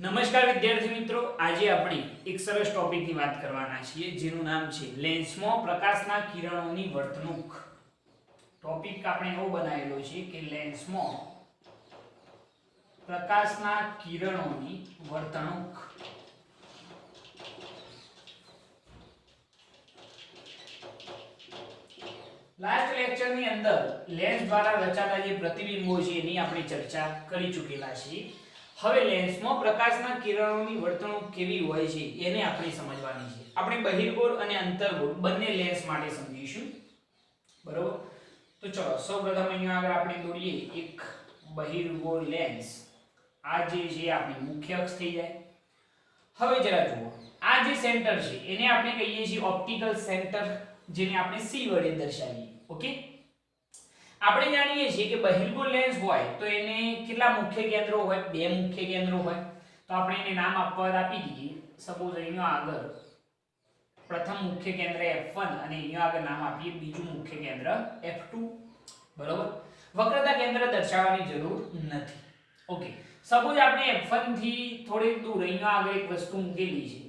નમસ્કાર વિદ્યાર્થી મિત્રો, આજે આપણે એક સરસ ટોપિકની વાત કરવાના છીએ જેનું નામ છે લેન્સમાં પ્રકાશના કિરણોની વર્તણૂક. ટોપિક આપણે એવો બનાવેલો છે કે લેન્સમાં પ્રકાશના કિરણોની વર્તણૂક. લાસ્ટ લેક્ચરની અંદર લેન્સ દ્વારા રચાતા જે પ્રતિબિંબો છે એની આપણે ચર્ચા કરી ચૂકેલા છીએ. હવે લેન્સમાં પ્રકાશના કિરણોની વર્તણૂક કેવી હોય છે એને આપણે સમજવાની છે. આપણે બહિર્ગોળ અને અંતર્ગોળ બંને લેન્સ માટે સમજીશું, બરોબર? તો ચલો સૌપ્રથમ અહીંયા આગળ આપણે દોરીએ એક બહિર્ગોળ લેન્સ. આ જે છે આપણી મુખ્ય અક્ષ થઈ જાય. હવે જરા જુઓ, આ જે સેન્ટર છે એને આપણે કહીએ છીએ ઓપ્ટિકલ સેન્ટર, જેને આપણે C વડે દર્શાવીએ. ઓકે, આપણે જાણીએ છીએ કે બહિર્ગોળ લેન્સ હોય તો એને કેટલા મુખ્ય કેન્દ્રો હોય? બે મુખ્ય કેન્દ્રો હોય. તો આપણે એને નામ આપી દઈએ. સપોઝ અહીંયા આગળ પ્રથમ મુખ્ય કેન્દ્ર F1 અને અહીંયા આગળ નામ આપીએ બીજું મુખ્ય કેન્દ્ર F2, બરોબર? વક્રતા કેન્દ્ર દર્શાવવાની જરૂર નથી. ઓકે, સપોઝ આપણે F1 થી થોડીક દૂર અહીંયા આગળ એક વસ્તુ મૂકેલી છે.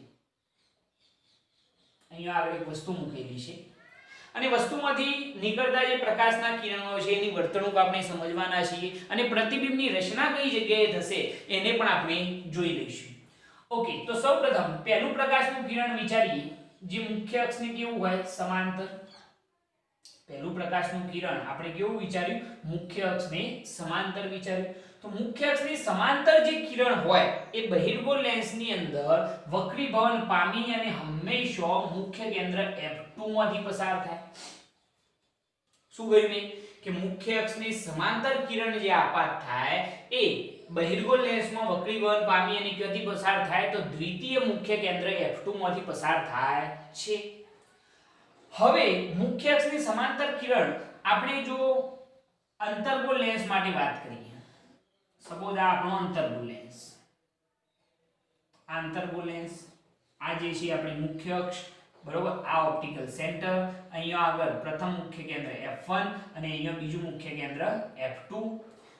અહીંયા આગળ એક વસ્તુ મૂકેલી છે અને વસ્તુમાંથી નીકળતા જે પ્રકાશના કિરણો છે એની વર્તણૂક આપણે સમજવાના છીએ અને પ્રતિબિંબની રચના કઈ જગ્યાએ થશે એને પણ આપણે જોઈ લઈશું. ઓકે, તો સૌપ્રથમ પહેલું પ્રકાશનું કિરણ વિચારીએ જે મુખ્ય અક્ષને કેવું હોય? સમાંતર. પહેલું પ્રકાશનું કિરણ આપણે કેવું વિચાર્યું? મુખ્ય અક્ષને સમાંતર વિચાર્યું. તો મુખ્ય અક્ષની સમાંતર જે કિરણ હોય એ બહિર્ગોળ લેન્સની અંદર વક્રીભવન પામી અને હંમેશા મુખ્ય કેન્દ્ર F2 માંથી પસાર થાય. શું કહ્યું મેં? કે મુખ્ય અક્ષની સમાંતર કિરણ જે આપાત થાય એ બહિર્ગોળ લેન્સમાં વક્રીભવન પામી અને ક્યાંથી પસાર થાય? તો દ્વિતીય મુખ્ય કેન્દ્ર F2 માંથી પસાર થાય છે. હવે મુખ્ય અક્ષની સમાંતર કિરણ આપણે જો અંતર્ગોળ લેન્સ માટે વાત કરીએ, સપોઝ આ આપણો અંતર્ગોળ લેન્સ, આ અંતર્ગોળ લેન્સ, આ જે છે આપણી મુખ્ય અક્ષ, બરોબર? આ ઓપ્ટિકલ સેન્ટર, અહીંયા આગળ પ્રથમ મુખ્ય કેન્દ્ર F1 અને અહીંયા બીજું મુખ્ય કેન્દ્ર F2,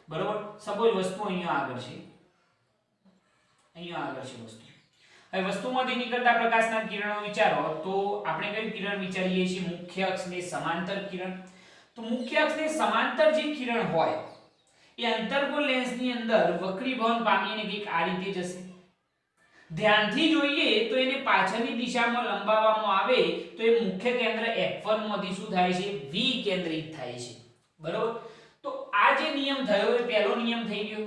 બરોબર? સપોઝ વસ્તુ અહીંયા આગળ છે, અહીંયા આગળ છે વસ્તુ. હવે વસ્તુમાંથી નીકળતા પ્રકાશના કિરણો વિચારો તો આપણે કયું કિરણ વિચારીએ છીએ? મુખ્ય અક્ષને સમાંતર કિરણ. તો મુખ્ય અક્ષને સમાંતર જે કિરણ હોય એ અંતર્ગોળ લેન્સની અંદર વક્રીભવન પામીને કંઈક આ રીતે જશે. ધ્યાનથી જોઈએ તો એને પાછળની દિશામાં લંબાવવામાં આવે તો એ મુખ્ય કેન્દ્ર F1 માંથી શું થાય છે? વિકેન્દ્રિત થાય છે, બરોબર? તો આ જે નિયમ થયો એ પહેલો નિયમ થઈ ગયો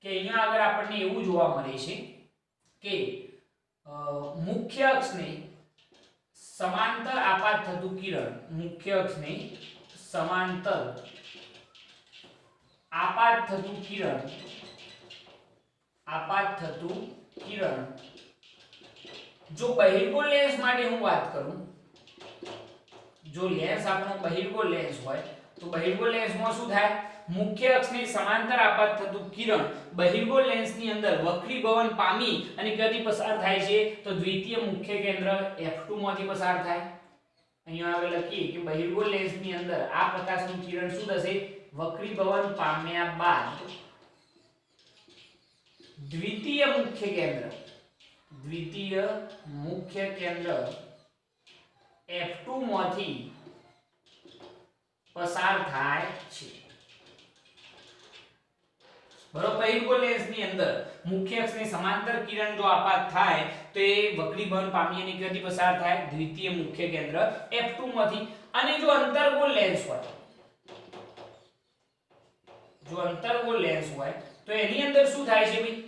કે અહીંયા આગળ આપણને એવું જોવા મળે છે કે મુખ્ય અક્ષને સમાંતર આપાત થતું કિરણ, મુખ્ય અક્ષને સમાંતર આપાત થતું કિરણ જો બહિર્ગોળ લેન્સ માટે હું વાત કરું, જો લેન્સ આપણો બહિર્ગોળ લેન્સ હોય તો બહિર્ગોળ લેન્સમાં શું થાય? મુખ્ય અક્ષને સમાંતર આપાત થતું કિરણ બહિર્ગોળ લેન્સની અંદર વક્રીભવન પામી અને ક્યાંથી પસાર થાય છે? તો દ્વિતીય મુખ્ય કેન્દ્ર F2 માંથી પસાર થાય. અહીંયા આગળ લખીએ કે બહિર્ગોળ લેન્સની અંદર આ પ્રકાશનું કિરણ શું થશે? વક્રીભવન પામ્યા બાદ દ્વિતીય મુખ્ય કેન્દ્ર F2 માંથી પસાર થાય છે, બરોબર? બહિર્ગોળ લેન્સની અંદર મુખ્ય અક્ષને સમાંતર કિરણ જો આપાત થાય તો એ વક્રીભવન પામી અને ક્યાંથી પસાર થાય? દ્વિતીય મુખ્ય કેન્દ્ર F2 માંથી. અને જો અંતર્ગોળ લેન્સ હોય, જો અંતર્ગોળ લેન્સ હોય તો એની અંદર શું થાય છે ભાઈ?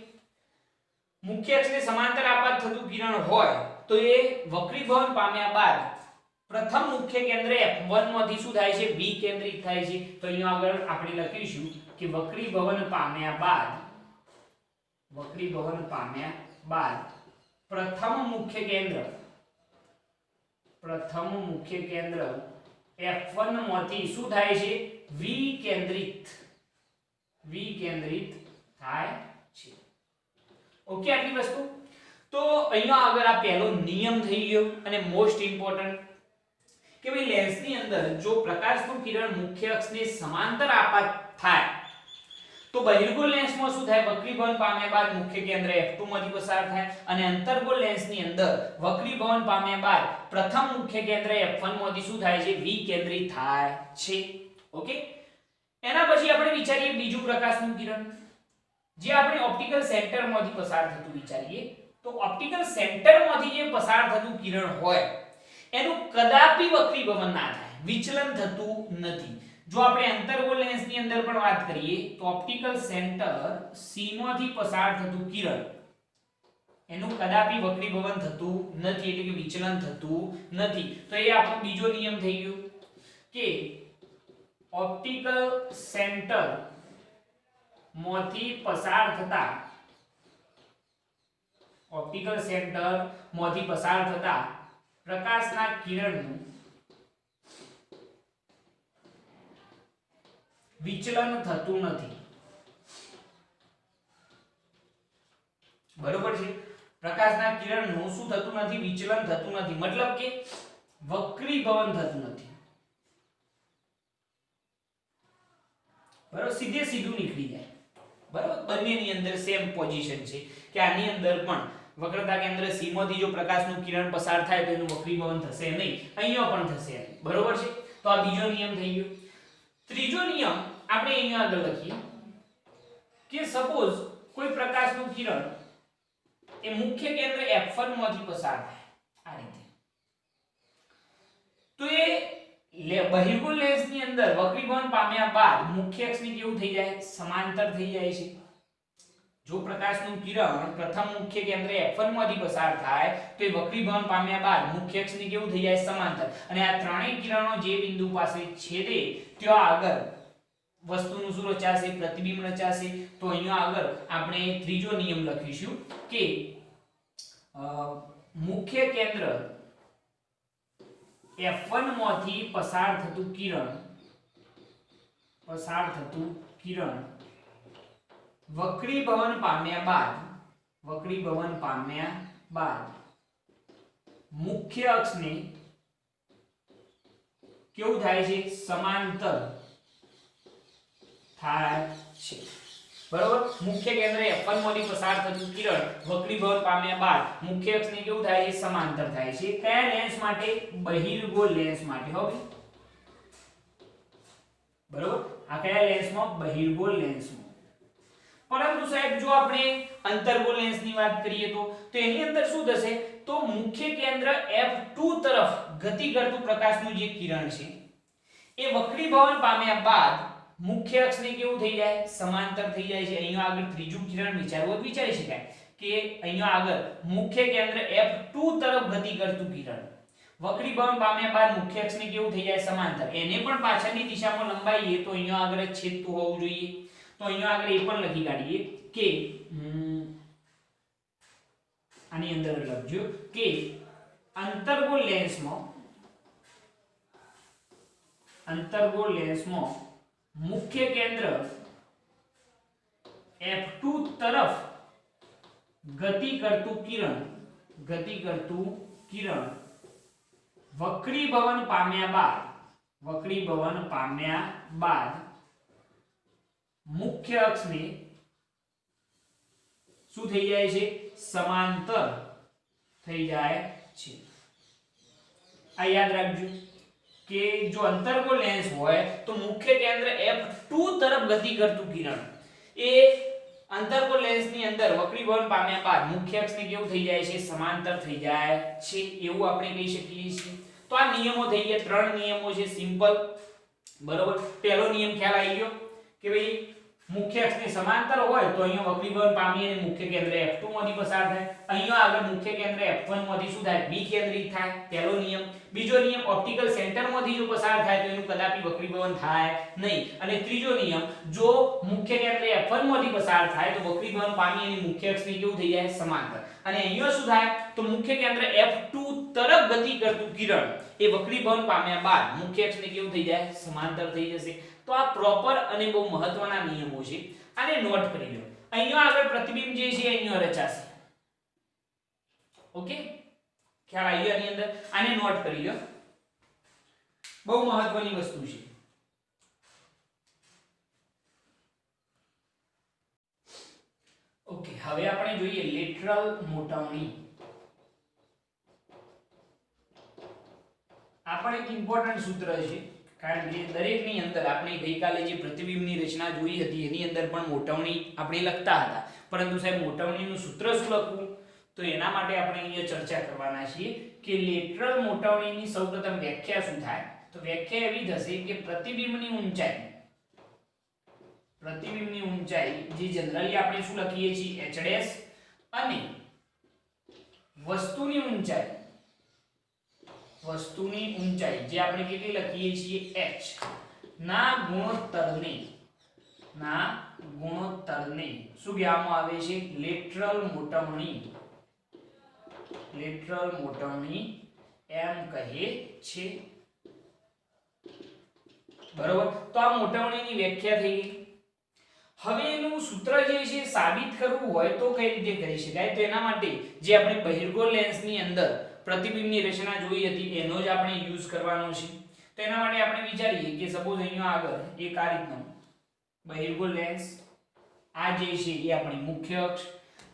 મુખ્ય અક્ષને સમાંતર આપાત થતું કિરણ હોય તો એ વક્રીભવન પામ્યા બાદ પ્રથમ મુખ્ય કેન્દ્ર F1 માંથી શું થાય છે? વિકેન્દ્રિત થાય છે. તો અહીંયા આગળ આપણે લખીશું કે વક્રીભવન પામ્યા બાદ પ્રથમ મુખ્ય કેન્દ્ર F1 માંથી શું થાય છે? વિકેન્દ્રિત થાય છે. ઓકે, આટલી વસ્તુ. તો અહીંયા આગળ આ પહેલો નિયમ થઈ ગયો અને મોસ્ટ ઇમ્પોર્ટન્ટ કે ભાઈ લેન્સની અંદર જો પ્રકાશનું કિરણ મુખ્ય અક્ષને સમાંતર આપાત થાય તો બહિર્ગોળ લેન્સમાં શું થાય, વક્રીભવન પામ્યા બાદ મુખ્ય કેન્દ્ર F2 માંથી પસાર થાય અને અંતર્ગોળ લેન્સની અંદર વક્રીભવન પામ્યા બાદ પ્રથમ મુખ્ય કેન્દ્ર F1 માંથી શું થાય છે, વિકેન્દ્રિત થાય છે. ઓકે, એના પછી આપણે વિચારીએ બીજું પ્રકાશનું કિરણ, જે આપણે ઓપ્ટિકલ સેન્ટરમાંથી પસાર થતું વિચારીએ. તો ઓપ્ટિકલ સેન્ટરમાંથી જે પસાર થતું કિરણ હોય એનું કદાપી વક્રીભવન ના થાય, વિચલન થતું નથી. જો આપણે અંતર્ગોળ લેન્સની અંદર પણ વાત કરીએ તો ઓપ્ટિકલ સેન્ટર C માંથી પસાર થતું કિરણ એનું કદાપી વક્રીભવન થતું નથી, એટલે કે વિચલન થતું નથી. તો એ આપણો બીજો નિયમ થઈ ગયો કે ઓપ્ટિકલ સેન્ટર માંથી પસાર થતા પ્રકાશના કિરણનું વિચલન થતું નથી. બરોબર છે, પ્રકાશના કિરણનું શું થતું નથી, વિચલન થતું નથી, મતલબ કે વક્રીભવન થતું નથી. બરોબર, સીધે સીધું નીકળી જાય. બરોબર, બંનેની અંદર સેમ પોઝિશન છે કે આની અંદર પણ વક્રતા કેન્દ્ર C માંથી જો પ્રકાશનું કિરણ પસાર થાય તો એનું વક્રીભવન થશે નહીં, અહીંયા પણ થશે. બરોબર છે, તો આ બીજો નિયમ થઈ ગયો. ત્રીજો નિયમ આપણે અહીંયા આગળ લખીએ કે સપોઝ કોઈ પ્રકાશનું કિરણ એ મુખ્ય કેન્દ્ર F1 માંથી પસાર થાય આ રીતે, તો એ બહિર્ગોળ લેન્સની અંદર વક્રીભવન પામ્યા બાદ મુખ્ય અક્ષની કેવું થઈ જાય, સમાંતર થઈ જાય છે. જો પ્રકાશનું કિરણ પ્રથમ મુખ્ય કેન્દ્ર F1 માંથી પસાર થાય તો એ વક્રીભવન પામ્યા બાદ મુખ્ય અક્ષની કેવું થઈ જાય, સમાંતર. અને આ ત્રણેય કિરણો જે બિંદુ પાસે છેદે ત્યાં આગળ વસ્તુનું શું રચાશે, પ્રતિબિંબ રચાશે. તો અહીંયા આગળ આપણે ત્રીજો નિયમ લખીશું કે મુખ્ય કેન્દ્ર F1 માંથી પસાર થતું કિરણ વક્રીભવન પામ્યા બાદ મુખ્ય અક્ષને કેવું થાય છે, સમાંતર થાય છે. બરોબર, મુખ્ય કેન્દ્ર F1 માંથી પસાર થતું કિરણ વક્રીભવન પામ્યા બાદ મુખ્ય અક્ષને કેવું થાય છે, સમાંતર થાય છે. કયા લેન્સ માટે, બહિર્ગોળ લેન્સ માટે. હવે બરોબર, આ કયા લેન્સમાં, બહિર્ગોળ લેન્સમાં. પરંતુ સાહેબ જો આપણે અંતર્ગોળ લેન્સની વાત કરીએ તો એની અંદર શું થશે, તો મુખ્ય કેન્દ્ર F2 તરફ ગતિ કરતું પ્રકાશનું જે કિરણ છે એ વક્રીભવન પામ્યા બાદ મુખ્ય અક્ષને કેવું થઈ જાય, સમાંતર થઈ જાય છે. અહીંયા આગળ ત્રીજું કિરણ વિચારવું વિચારી શકાય કે અહીંયા આગળ મુખ્ય કેન્દ્ર F2 તરફ ગતિ કરતું કિરણ વક્રીભવન પામ્યા બાદ મુખ્ય અક્ષને કેવું થઈ જાય, સમાંતર. એને પણ પાછળની દિશામાં લંબાઈએ તો અહીંયા આગળ છેદતું હોવું જોઈએ. તો અહીંયા આગળ એ પણ લખી કાઢીએ કે આની અંદર લખજો કે અંતર્ગોળ લેન્સમાં મુખ્ય કેન્દ્ર F2 તરફ ગતિ કરતું કિરણ વક્રીભવન પામ્યા બાદ મુખ્ય અક્ષને શું થઈ જાય છે, સમાંતર થઈ જાય છે. આ યાદ રાખજો કે જો અંતર્ગોળ લેન્સ હોય તો મુખ્ય કેન્દ્ર F2 તરફ ગતિ કરતું કિરણ એ અંતર્ગોળ લેન્સની અંદર વક્રીભવન પામ્યા બાદ મુખ્ય અક્ષને કેવું થઈ જાય છે, સમાંતર થઈ જાય છે, એવું આપણે કહી શકીએ છીએ. તો આ નિયમો થઈ ગયા, 3 નિયમો છે સિમ્પલ. બરોબર, પહેલો નિયમ ખ્યાલ આવી ગયો કે ભાઈ મુખ્ય અક્ષની સમાંતર હોય તો અહીંયા વક્રીભવન પામી અને મુખ્ય કેન્દ્ર F2 માંથી પસાર થાય. અહીંયા આગળ મુખ્ય કેન્દ્ર F1 માંથી શું થાય, વિકેન્દ્રિત થાય, પહેલો નિયમ. બીજો નિયમ, ઓપ્ટિકલ સેન્ટરમાંથી જો પસાર થાય તો એનું કદાપી વક્રીભવન થાય નહીં. અને ત્રીજો નિયમ, જો મુખ્ય કેન્દ્ર F1 માંથી પસાર થાય તો વક્રીભવન પામી અને મુખ્ય અક્ષની કેવું થઈ જાય, સમાંતર. અને અહીંયા શું થાય, તો મુખ્ય કેન્દ્ર F2 તરફ ગતિ કરતું કિરણ એ વક્રીભવન પામ્યા બાદ મુખ્ય અક્ષને કેવું થઈ જાય, સમાંતર થઈ જશે. તો આ પ્રોપર અને બહુ મહત્વના નિયમો છે, આને નોટ કરી લો. અહીંયા આગળ પ્રતિબિંબ જે છે અહીંયા રચાશે. ઓકે, ખ્યાલ આવી ગયો આની અંદર, આને નોટ કરી લો, બહુ મહત્વની વસ્તુ છે. હવે આપણે જોઈએ લેટરલ મોટવણી. આ પણ એક ઇમ્પોર્ટન્ટ સૂત્ર છે, કારણ કે દરેકની અંદર આપણે ગઈકાલે જે પ્રતિબિંબની રચના જોઈ હતી એની અંદર પણ મોટવણી આપણે લખતા હતા, પરંતુ સાહેબ મોટવણીનું સૂત્ર શું લખવું, તો એના માટે આપણે અહીંયા ચર્ચા કરવાના છીએ કે લેટરલ મોટવણીની સૌપ્રથમ વ્યાખ્યા શું થાય. તો વ્યાખ્યા એવી થશે કે પ્રતિબિંબની ઊંચાઈ જે જનરલી આપણે શું લખીએ છીએ h' અને વસ્તુની ઊંચાઈ જે આપણે કેટલી લખીએ છીએ h ના ગુણોત્તરને શું કહેવામાં આવે છે, લેટરલ મોટવણી એમ કહે છે. બરોબર, તો આ મોટવણીની વ્યાખ્યા થઈ ગઈ. હવે એનું સૂત્ર જે છે સાબિત કરવું હોય તો કઈ રીતે કરી શકાય, તો એના માટે જે આપણે બહિર્ગોળ લેન્સની અંદર પ્રતિબિંબની રચના જોઈ હતી એનો જ આપણે યુઝ કરવાનો છે. તો એના માટે આપણે વિચારીએ કે સપોઝ અહીંયા આગળ એક આ રીતનો બહિર્ગોળ લેન્સ, આ જે છે એ આપણી મુખ્ય અક્ષ,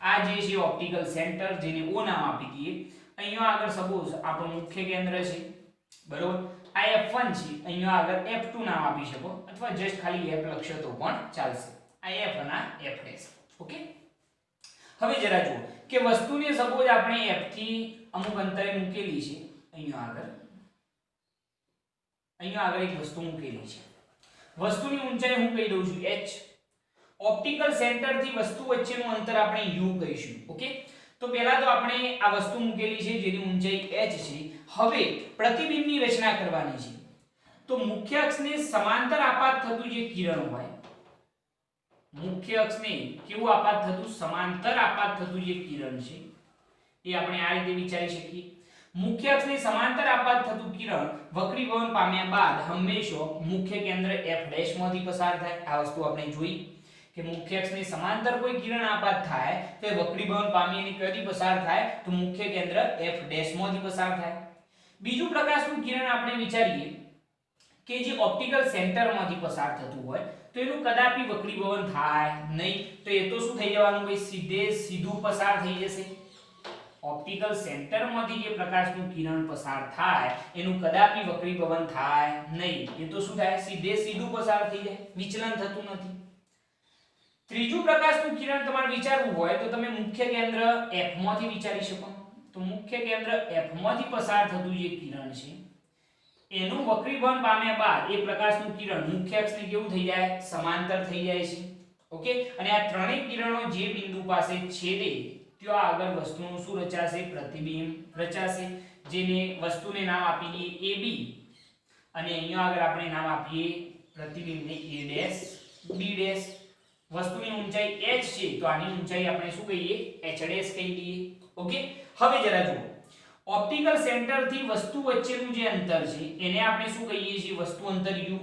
આ જે છે ઓપ્ટિકલ સેન્ટર જેને O નામ આપી દઈએ. અહીંયા આગળ સપોઝ આપણું મુખ્ય કેન્દ્ર છે. બરોબર, આ F1 છે, અહીંયા આગળ F2 નામ આપી શકો અથવા જસ્ટ ખાલી F લખશો તો પણ ચાલશે. આ F અને આ F'. ઓકે, હવે જરા જુઓ કે વસ્તુને સપોઝ આપણે F થી અમુક અંતરે મૂકેલી છે. અહીંયા આગળ એક વસ્તુ મૂકેલી છે. વસ્તુની ઊંચાઈ હું કહી દઉં છું h. ઓપ્ટિકલ સેન્ટર થી વસ્તુ વચ્ચેનું અંતર આપણે u કહીશું. ઓકે, તો પહેલા તો આપણે આ વસ્તુ મૂકેલી છે જેની ઊંચાઈ h છે. હવે પ્રતિબિંબની રચના કરવાની છે. તો મુખ્ય અક્ષને સમાંતર આપાત થતું જે કિરણ હોય, મુખ્ય અક્ષને કેવું આપાત થતું, સમાંતર આપાત થતું જે કિરણ છે એ આપણે આ રીતે વિચારી શકીએ. મુખ્ય અક્ષને સમાંતર આપાત થતું કિરણ વક્રીભવન પામ્યા બાદ હંમેશા મુખ્ય કેન્દ્ર f' માંથી પસાર થાય. આ વસ્તુ આપણે જોઈ કે મુખ્ય અક્ષને સમાંતર કોઈ કિરણ આપાત થાય તો એ વક્રીભવન પામી અને ક્યાંથી પસાર થાય, તો મુખ્ય કેન્દ્ર f' માંથી પસાર થાય. બીજું પ્રકાશનું કિરણ આપણે વિચારીએ કે જે ઓપ્ટિકલ સેન્ટરમાંથી પસાર થતું હોય તો એનું કદાપી વક્રીભવન થાય નહીં. તો એ તો શું થઈ જવાનું ભાઈ, સીધું પસાર થઈ જશે. ઓપ્ટિકલ સેન્ટરમાંથી જે પ્રકાશનું કિરણ પસાર થાય એનું કદાપી વક્રીભવન થાય નહીં. એ તો શું થાય, સીધું પસાર થઈ જાય, વિચલન થતું નથી. ત્રીજું પ્રકાશનું કિરણ તમારે વિચારવું હોય તો તમે મુખ્ય કેન્દ્ર F માંથી વિચારી શકો. તો મુખ્ય કેન્દ્ર F માંથી પસાર થતું જે કિરણ છે એનું વક્રીભવન પામ્યા બાદ એ પ્રકાશનું કિરણ મુખ્ય અક્ષને કેવું થઈ જાય, સમાંતર થઈ જાય છે. ઓકે, અને આ ત્રણેય કિરણો જે બિંદુ પાસે છેદે ત્યાં આગળ વસ્તુનું શું રચાશે, પ્રતિબિંબ રચાશે. જેને વસ્તુને નામ આપી દઈએ AB અને અહીંયા આગળ આપણે નામ આપીએ પ્રતિબિંબને A', B'. વસ્તુની ઊંચાઈ h છે તો આની ઊંચાઈ આપણે શું કહીએ, h' કહી દઈએ. ઓકે, હવે જરા જુઓ, ઓપ્ટિકલ સેન્ટર થી વસ્તુ વચ્ચેનું જે અંતર છે એને આપણે શું કહીએ છીએ, વસ્તુ અંતર u.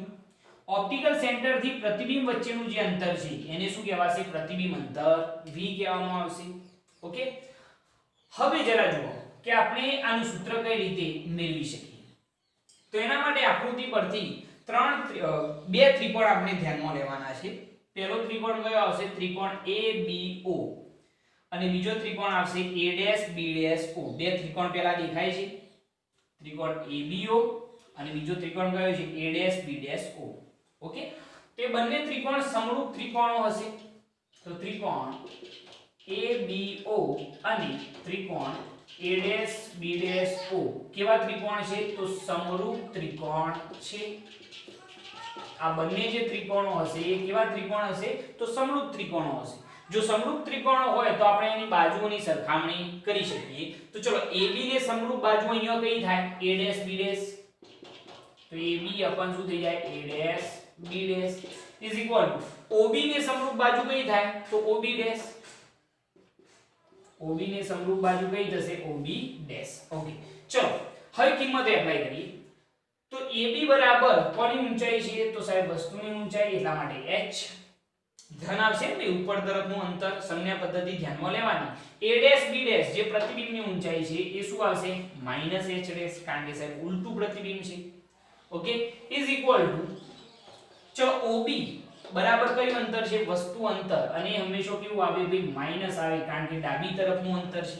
ઓપ્ટિકલ સેન્ટર થી પ્રતિબિંબ વચ્ચેનું જે અંતર છે એને શું કહેવાશે, પ્રતિબિંબ અંતર v કહેવામાં આવશે. ઓકે, હવે જરા જુઓ કે આપણે આનું સૂત્ર કઈ રીતે મેળવી શકીએ. તો એના માટે આકૃતિ પરથી બે ત્રિકોણ આપણે ધ્યાનમાં લેવાના છે. પહેલો ત્રિકોણ કયો આવશે, ત્રિકોણ ABO અને બીજો ત્રિકોણ આવશે A', B', O. બે ત્રિકોણ પહેલા દેખાય છે, ત્રિકોણ ABO અને બીજો ત્રિકોણ કયો છે, A', B', O. ઓકે, તે બંને ત્રિકોણ સમરૂપ ત્રિકોણો હશે. તો ત્રિકોણ ABO અને ત્રિકોણ A', B', O કેવા ત્રિકોણ છે, તો સમરૂપ ત્રિકોણ છે. આ બંને જે ત્રિકોણો હશે એ કેવા ત્રિકોણ હશે, તો સમરૂપ ત્રિકોણો હશે. જો સમરૂપ ત્રિકોણો હોય તો આપણે એની બાજુઓની સરખામણી કરી શકીએ. તો ચલો AB ને સમરૂપ બાજુ અહીંયા કઈ થાય, A', B'. તો AB अपन શું થઈ જાય, A', B' is equal to OB ને સમરૂપ બાજુ કઈ થાય, તો OB'. OB ને સમરૂપ બાજુ કઈ થશે, OB'. ઓકે, ચલો હવે કિંમત એપ્લાય કરીએ. તો AB બરાબર કોની ઊંચાઈ છે, તો સાહેબ વસ્તુની ઊંચાઈ, એટલા માટે h. ધન આવશે ને ઉપર તરફનું અંતર, સંજ્ઞા પદ્ધતિ ધ્યાનમાં લેવાની. A', B' જે પ્રતિબિંબની ઊંચાઈ છે એ શું આવશે, -h' કારણ કે સાહેબ ઉલટું પ્રતિબિંબ છે. ઓકે, ઇઝ ઇક્વલ ટુ ચલો OB બરાબર કયું અંતર છે? વસ્તુ અંતર. અને હંમેશા કેવું આવે ભાઈ? માઈનસ આવે, કારણ કે ડાબી તરફનું અંતર છે.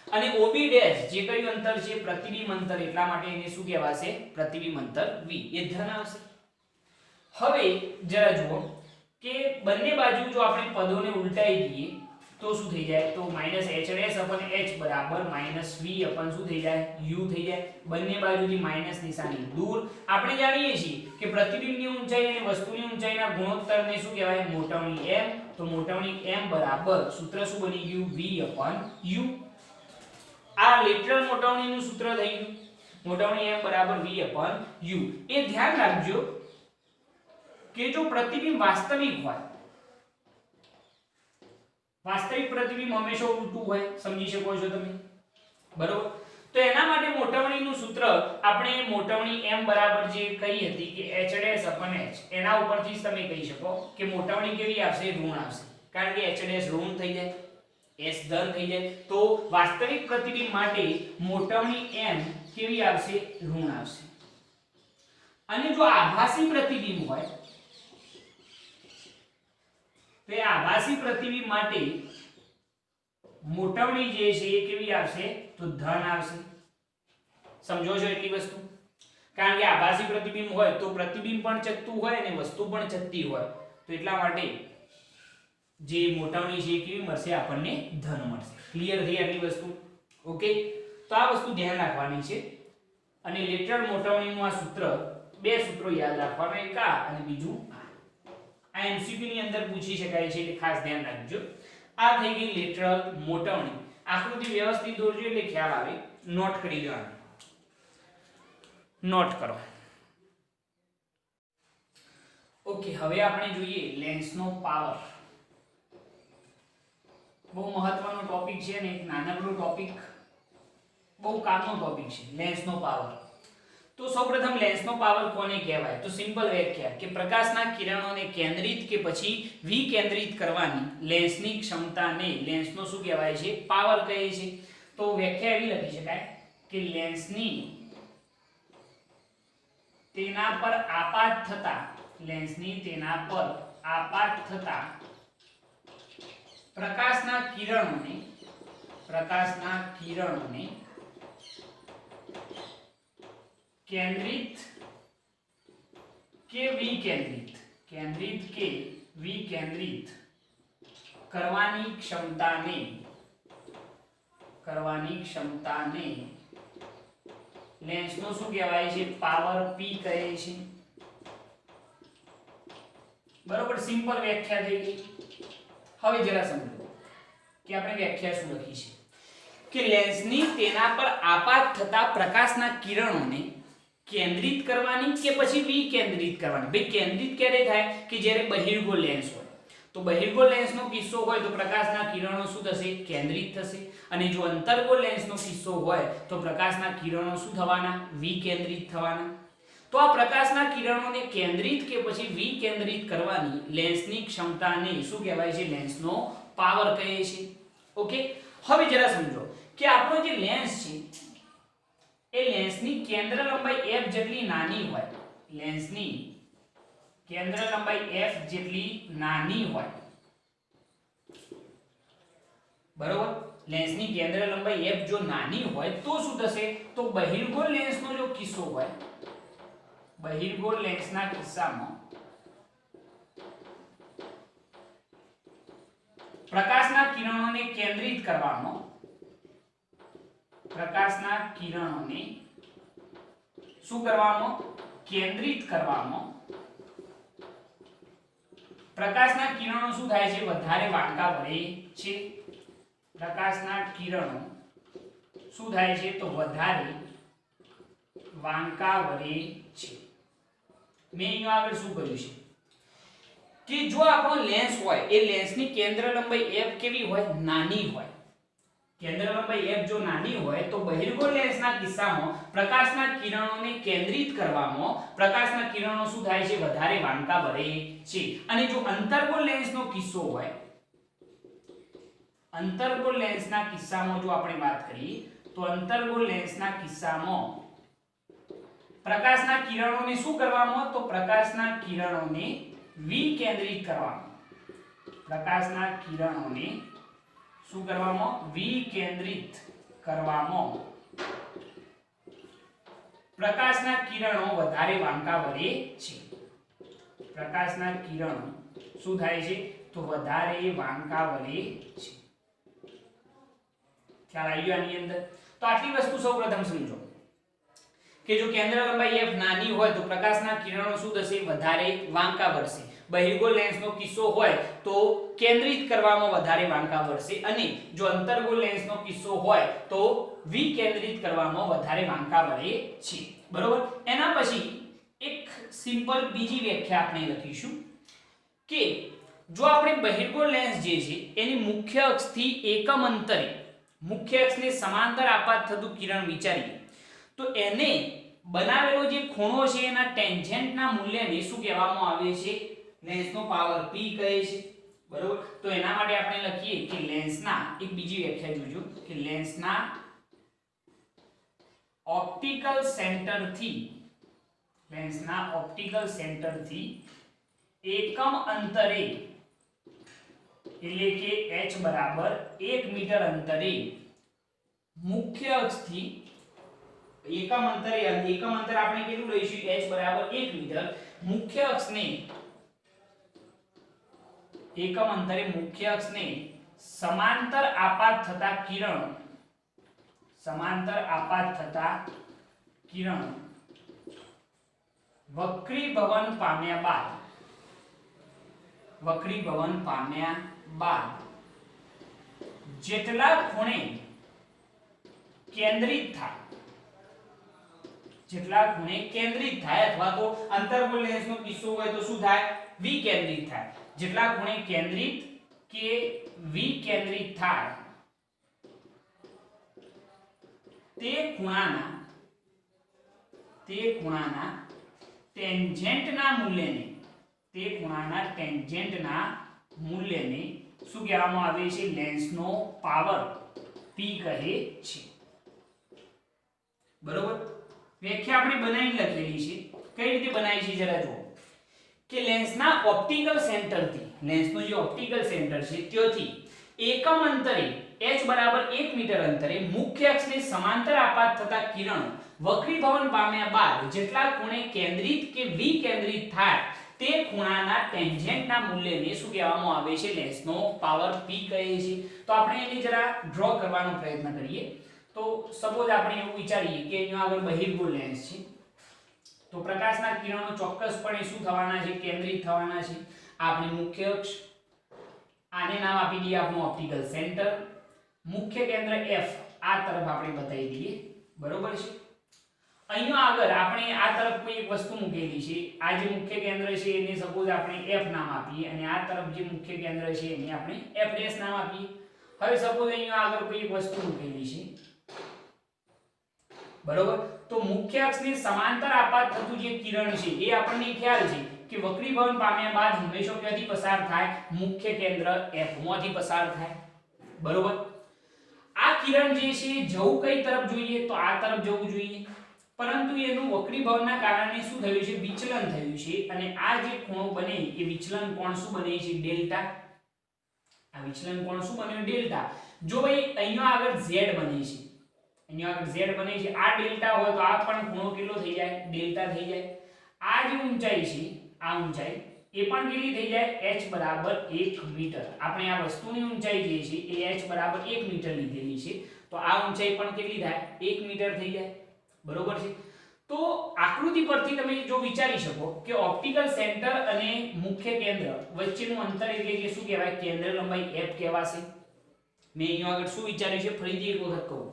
અને OB ડેશ જે કયું અંતર છે? પ્રતિબિંબ અંતર, એટલા માટે એને શું કહેવાશે? પ્રતિબિંબ અંતર V. એ ધ્યાન આવશે. હવે જરા જુઓ કે બંને બાજુ જો આપણે પદોને ઉલટાઈ દઈએ તો શું થઈ જાય? તો -h બરાબર -v શું થઈ જાય? u થઈ જાય. બંને બાજુથી માઈનસ નિશાની દૂર. આપણે જાણીએ છીએ કે પ્રતિબિંબની ઊંચાઈ અને વસ્તુની ઊંચાઈના ગુણોત્તરને શું કહેવાય? મોટવણી m. તો મોટવણી m બરાબર સૂત્ર શું બની ગયું? v u. આ લેટરલ મોટવણીનું સૂત્ર થઈ ગયું. મોટવણી m બરાબર v u. એ ધ્યાન રાખજો કે જો પ્રતિબિંબ વાસ્તવિક હોય, વાસ્તવિક પ્રતિબિંબ હંમેશા ઉલટું હોય, સમજી શકો છો તમે, બરોબર? તો એના માટે મોટવણીનું સૂત્ર આપણે મોટવણી m બરાબર જે કહી હતી કે h' h, એના ઉપરથી જ તમે કહી શકો કે મોટવણી કેવી આવશે? ઋણ આવશે, કારણ કે h' ઋણ થઈ જાય, s ધન થઈ જાય. તો વાસ્તવિક પ્રતિબિંબ માટે મોટવણી m કેવી આવશે? ઋણ આવશે. અને જો આભાસી પ્રતિબિંબ હોય તો એ આભાસી પ્રતિબિંબ માટે મોટવણી જે છે એ કેવી આવશે? તો ધન આવશે. સમજો છો એટલી વસ્તુ? કારણ કે આભાસી પ્રતિબિંબ હોય તો પ્રતિબિંબ પણ ચકતું હોય અને વસ્તુ પણ ચકતી હોય, તો એટલા માટે જે મોટવણી છે એ કેવી મળશે? આપણને ધન મળશે. ક્લિયર થઈ આટલી વસ્તુ? ઓકે, તો આ વસ્તુ ધ્યાન રાખવાની છે. અને લેટરલ મોટવણીનું આ સૂત્ર, બે સૂત્રો યાદ રાખવાના, એક આ અને બીજું આ MCQ ની અંદર પૂછી શકાય છે, એટલે ખાસ ધ્યાન રાખજો. આ થઈ ગઈ લેટરલ મોટવણી. આકૃતિ વ્યવસ્થિત દોરજો એટલે ખ્યાલ આવે. નોટ કરી લેવાનું. નોટ કરો. ઓકે, હવે આપણે જોઈએ લેન્સનો પાવર. બહુ મહત્વનો ટોપિક છે ને એક નાનકડો ટોપિક, બહુ કામનો ટોપિક છે, લેન્સનો પાવર. તો સૌપ્રથમ લેન્સનો પાવર કોને કહેવાય? તો સિમ્પલ વ્યાખ્યા કે પ્રકાશના કિરણોને કેન્દ્રિત કે પછી વિકેન્દ્રિત કરવાની લેન્સની ક્ષમતાને લેન્સનો શું કહેવાય છે? પાવર કહે છે. તો વ્યાખ્યા એવી લખી શકાય કે લેન્સની તેના પર આપાત થતા, લેન્સની તેના પર આપાત થતા પ્રકાશના કિરણોને કેન્દ્રિત કે વિકેન્દ્રિત કરવાની ક્ષમતાને લેન્સનો શું કહેવાય છે? પાવર P કહે છે. બરોબર, સિમ્પલ વ્યાખ્યા થઈ ગઈ. હવે જરા સમજો કે આપણે વ્યાખ્યા શું લખી છે કે લેન્સની તેના પર આપાત થતા પ્રકાશના કિરણોને કેન્દ્રિત કરવાની કે પછી વિકેન્દ્રિત કરવાની. ભાઈ કેન્દ્રિત ક્યારે થાય? કે જ્યારે બહિર્ગોળ લેન્સ હોય. તો બહિર્ગોળ લેન્સનો કિસ્સો હોય તો પ્રકાશના કિરણો શું થશે? કેન્દ્રિત થશે. અને જો અંતર્ગોળ લેન્સનો કિસ્સો હોય તો પ્રકાશના કિરણો શું થવાના? વિકેન્દ્રિત થવાના. તો આ પ્રકાશના કિરણોને કેન્દ્રિત કે પછી વિકેન્દ્રિત કરવાની લેન્સની ક્ષમતાને શું કહેવાય છે? લેન્સનો પાવર કહે છે. ઓકે, હવે જરા સમજો કે આપણો જે લેન્સ છે એ લેન્સની કેન્દ્ર લંબાઈ f જેટલી નાની હોય, લેન્સની કેન્દ્ર લંબાઈ f જેટલી નાની હોય, બરોબર? લેન્સની કેન્દ્ર લંબાઈ f જો નાની હોય તો શું થશે? તો બહિર્ગોળ લેન્સનો જો કિસ્સો હોય, બહિર્ગોળ લેન્સના કિસ્સામાં પ્રકાશના કિરણોને કેન્દ્રિત કરવામાં, પ્રકાશના કિરણોને શું કરવામાં? કેન્દ્રિત કરવામાં પ્રકાશના કિરણો શું થાય છે? વધારે વાંકા વળે છે. પ્રકાશના કિરણો શું થાય છે? તો વધારે વાંકા વળે છે. મેં અહીંયા આગળ શું કર્યું છે કે જો આપણો લેન્સ હોય એ લેન્સની કેન્દ્ર લંબાઈ f કેવી હોય? નાની હોય. કેન્દ્ર લંબાઈ f જો નાની હોય તો બહિર્ગોળ લેન્સના કિસ્સામાં પ્રકાશના કિરણોને કેન્દ્રિત કરવામાં પ્રકાશના કિરણો શું થાય છે? વધારે વાંકા વળે છે. અને જો અંતર્ગોળ લેન્સનો કિસ્સો હોય, અંતર્ગોળ લેન્સના કિસ્સામાં જો આપણે વાત કરીએ તો અંતર્ગોળ લેન્સના કિસ્સામાં પ્રકાશના કિરણોને શું કરવામાં? તો પ્રકાશના કિરણોને વિકેન્દ્રિત કરવામાં, પ્રકાશના કિરણોને શું કરવામાં? વિકેન્દ્રિત કરવામાં પ્રકાશના કિરણો વધારે વાંકા વળે છે. પ્રકાશના કિરણો શું થાય છે? તો વધારે વાંકા વળે છે. ખ્યાલ આવી ગયો આની અંદર? તો આટલી વસ્તુ સૌપ્રથમ સમજો કે જો કેન્દ્ર લંબાઈ f નાની હોય તો પ્રકાશના કિરણો શું થશે? વધારે વાંકા વળશે. બહિર્ગોળ લેન્સનો કિસ્સો હોય તો કેન્દ્રિત કરવામાં વધારે વાંકા વળશે અને જો અંતર્ગોળ લેન્સનો કિસ્સો હોય તો વિકેન્દ્રિત કરવામાં વધારે વાંકા વળે છે. બરોબર? એના પછી એક સિમ્પલ બીજી વ્યાખ્યા આપણે લખીશું કે જો આપણે બહિર્ગોળ લેન્સ જે છે એની મુખ્ય અક્ષથી એકમ અંતરે, મુખ્ય અક્ષને સમાંતર આપાત થતું કિરણ વિચારીએ તો એને બનાવેલો જે ખૂણો છે એના ટેન્જેન્ટના મૂલ્યને શું કહેવામાં આવે છે? લેન્સનો પાવર p કહે છે. બરોબર? તો એના માટે આપણે લખીએ કે લેન્સના, એક બીજી વ્યાખ્યા જોજો કે લેન્સના ઓપ્ટિકલ સેન્ટરથી, લેન્સના ઓપ્ટિકલ સેન્ટરથી એકમ અંતરે એટલે કે h બરાબર 1 મીટર અંતરે મુખ્ય અક્ષથી એકમ અંતરે આપણે કેટલું લઈશું? h બરાબર 1 મીટર. મુખ્ય અક્ષને એકમ અંતરે મુખ્ય અક્ષને સમાંતર આપાત થતા કિરણો, સમાંતર આપાત થતા કિરણો વક્રીભવન પામ્યા બાદ, વક્રીભવન પામ્યા બાદ જેટલા ખૂણે કેન્દ્રિત થાય, જેટલા ખૂણે કેન્દ્રિત થાય અથવા તો અંતર્ગોળ લેન્સનો કિસ્સો હોય તો શું થાય? વિકેન્દ્રિત થાય. જેટલા ખૂણે કેન્દ્રિત કે વિકેન્દ્રિત થાય તે ખૂણાના ટેન્જેન્ટના મૂલ્યને, તે ખૂણાના ટેન્જેન્ટના મૂલ્યને શું કહેવામાં આવે છે? લેન્સનો પાવર p કહે છે. બરોબર? વ્યાખ્યા આપણે બનાવીને લખેલી છે. કઈ રીતે બનાવી છે જરા જુઓ કે લેન્સના ઓપ્ટિકલ સેન્ટરથી, લેન્સનો જે ઓપ્ટિકલ સેન્ટર છે ત્યાંથી એકમ અંતરે h બરાબર 1 મીટર અંતરે મુખ્ય અક્ષને સમાંતર આપાત થતા કિરણો વક્રીભવન પામ્યા બાદ જેટલા ખૂણે કેન્દ્રિત કે વિકેન્દ્રિત થાય તે ખૂણાના ટેન્જેન્ટના મૂલ્યને શું કહેવામાં આવે છે? લેન્સનો પાવર p કહે છે. તો આપણે એને જરા ડ્રો કરવાનો પ્રયત્ન કરીએ. તો સપોઝ આપણે એવું વિચારીએ કે અહીંયા આગળ બહિર્ગોળ લેન્સ છે તો પ્રકાશના કિરણો ચોક્કસપણે શું થવાના છે? કેન્દ્રિત થવાના છે. આપણી મુખ્ય અક્ષ, આને નામ આપી દઈએ આપણું ઓપ્ટિકલ સેન્ટર. મુખ્ય કેન્દ્ર f આ તરફ આપણે બતાવી દઈએ. બરોબર છે? અહીંયા આગળ આપણે આ તરફ કોઈ એક વસ્તુ મૂકેલી છે. આ જે મુખ્ય કેન્દ્ર છે એને સપોઝ આપણે f નામ આપીએ અને આ તરફ જે મુખ્ય કેન્દ્ર છે એને આપણે f' નામ આપીએ. હવે સપોઝ અહીંયા આગળ કોઈ એક વસ્તુ મૂકેલી છે. બરોબર? તો મુખ્ય અક્ષની સમાંતર આપાત થતું જે કિરણ છે એ આપણને ખ્યાલ છે કે વક્રીભવન પામ્યા બાદ હંમેશા ક્યાંથી પસાર થાય? મુખ્ય કેન્દ્ર f માંથી પસાર થાય. બરોબર? આ કિરણ જે છે જવું કઈ તરફ જોઈએ? તો આ તરફ જવું જોઈએ. પરંતુ એનું વક્રીભવનના કારણે શું થયું છે? વિચલન થયું છે અને આ જે ખૂણો બને એ વિચલન કોણ શું બને છે? ડેલ્ટા. આ વિચલન કોણ શું બન્યું? ડેલ્ટા. જો ભાઈ અહીંયા આગળ z બને છે, અહીંયા આગળ z બને છે, આ ડેલ્ટા હોય તો આ પણ ખૂણો કેટલો થઈ જાય? ડેલ્ટા થઈ જાય. આ જે ઊંચાઈ છે, આ ઊંચાઈ એ પણ કેટલી થઈ જાય? h બરાબર 1 મીટર. આપણે આ વસ્તુની ઊંચાઈ જે છે એ h બરાબર 1 મીટર લીધેલી છે તો આ ઊંચાઈ પણ કેટલી થાય? 1 મીટર થઈ જાય. બરોબર છે? તો આકૃતિ પરથી તમે જો વિચારી શકો કે ઓપ્ટિકલ સેન્ટર અને મુખ્ય કેન્દ્ર વચ્ચેનું અંતર એટલે કે શું કહેવાય? કેન્દ્ર લંબાઈ f કહેવાશે. મેં અહીંયા આગળ શું વિચાર્યું છે? ફરીથી એક વખત કહું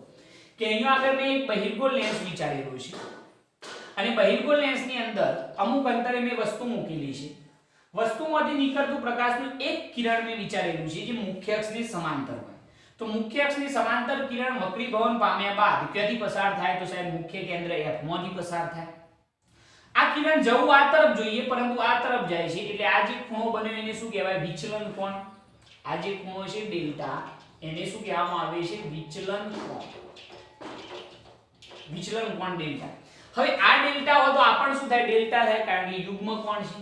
કે અહીંયા આગળ મેં એક બહિર્ગોળ લેન્સ વિચારેલો છે અને બહિર્ગોળ લેન્સની અંદર અમુક અંતરે મેં વસ્તુ મૂકેલી છે. વસ્તુમાંથી નીકળતું પ્રકાશનું એક કિરણ મેં વિચારેલું છે જે મુખ્ય અક્ષની સમાંતર હોય. તો મુખ્ય અક્ષની સમાંતર કિરણ વક્રીભવન પામ્યા બાદ ક્યાંથી પસાર થાય? તો સાહેબ મુખ્ય કેન્દ્ર f માંથી પસાર થાય. આ કિરણ જવું આ તરફ જોઈએ પરંતુ આ તરફ જાય છે એટલે આ જે ખૂણો બન્યો એને શું કહેવાય? વિચલન કોણ. આ જે ખૂણો છે ડેલ્ટા એને શું કહેવામાં આવે છે? વિચલન કોણ. વિચલન કોણ ડેલ્ટા. હવે આ ડેલ્ટા હોય તો આ પણ શું થાય? ડેલ્ટા થાય કારણ કે યુગ્મ કોણ છે.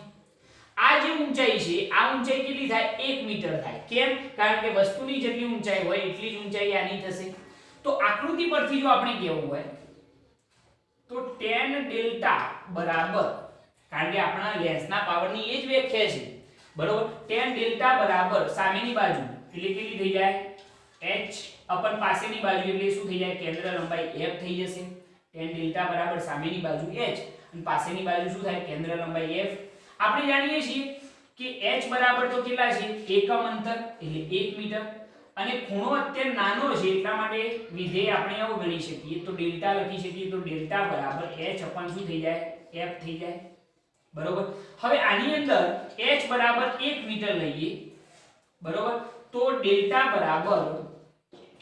આ જે ઊંચાઈ છે આ ઊંચાઈ કેટલી થાય 1 મીટર થાય કેમ કારણ કે વસ્તુની જેટલી ઊંચાઈ હોય એટલી જ ઊંચાઈ આની થશે તો આકૃતિ પરથી જો આપણે કહેવું હોય તો tan ડેલ્ટા બરાબર કારણ કે આપણા લેન્સના પાવરની એ જ વ્યાખ્યા છે બરોબર tan ડેલ્ટા બરાબર સામેની બાજુ એટલે કેટલી થઈ જાય h અપન પાસેની બાજુ એટલે શું થઈ જાય કેન્દ્ર લંબાઈ f થઈ જશે tan ડેલ્ટા બરાબર સામેની બાજુ h અને પાસેની બાજુ શું થાય કેન્દ્ર લંબાઈ f આપણે જાણીએ છીએ કે h બરાબર તો કેટલા છે એકમ અંતર એટલે 1 મીટર અને ખૂણો અત્યારે નાનો છે એટલા માટે વિધેય આપણે આવું ગણી શકીએ તો ડેલ્ટા લખી શકીએ તો ડેલ્ટા બરાબર h અપન શું થઈ જાય f થઈ જાય બરોબર હવે આની અંદર h બરાબર 1 મીટર લઈએ બરોબર તો ડેલ્ટા બરાબર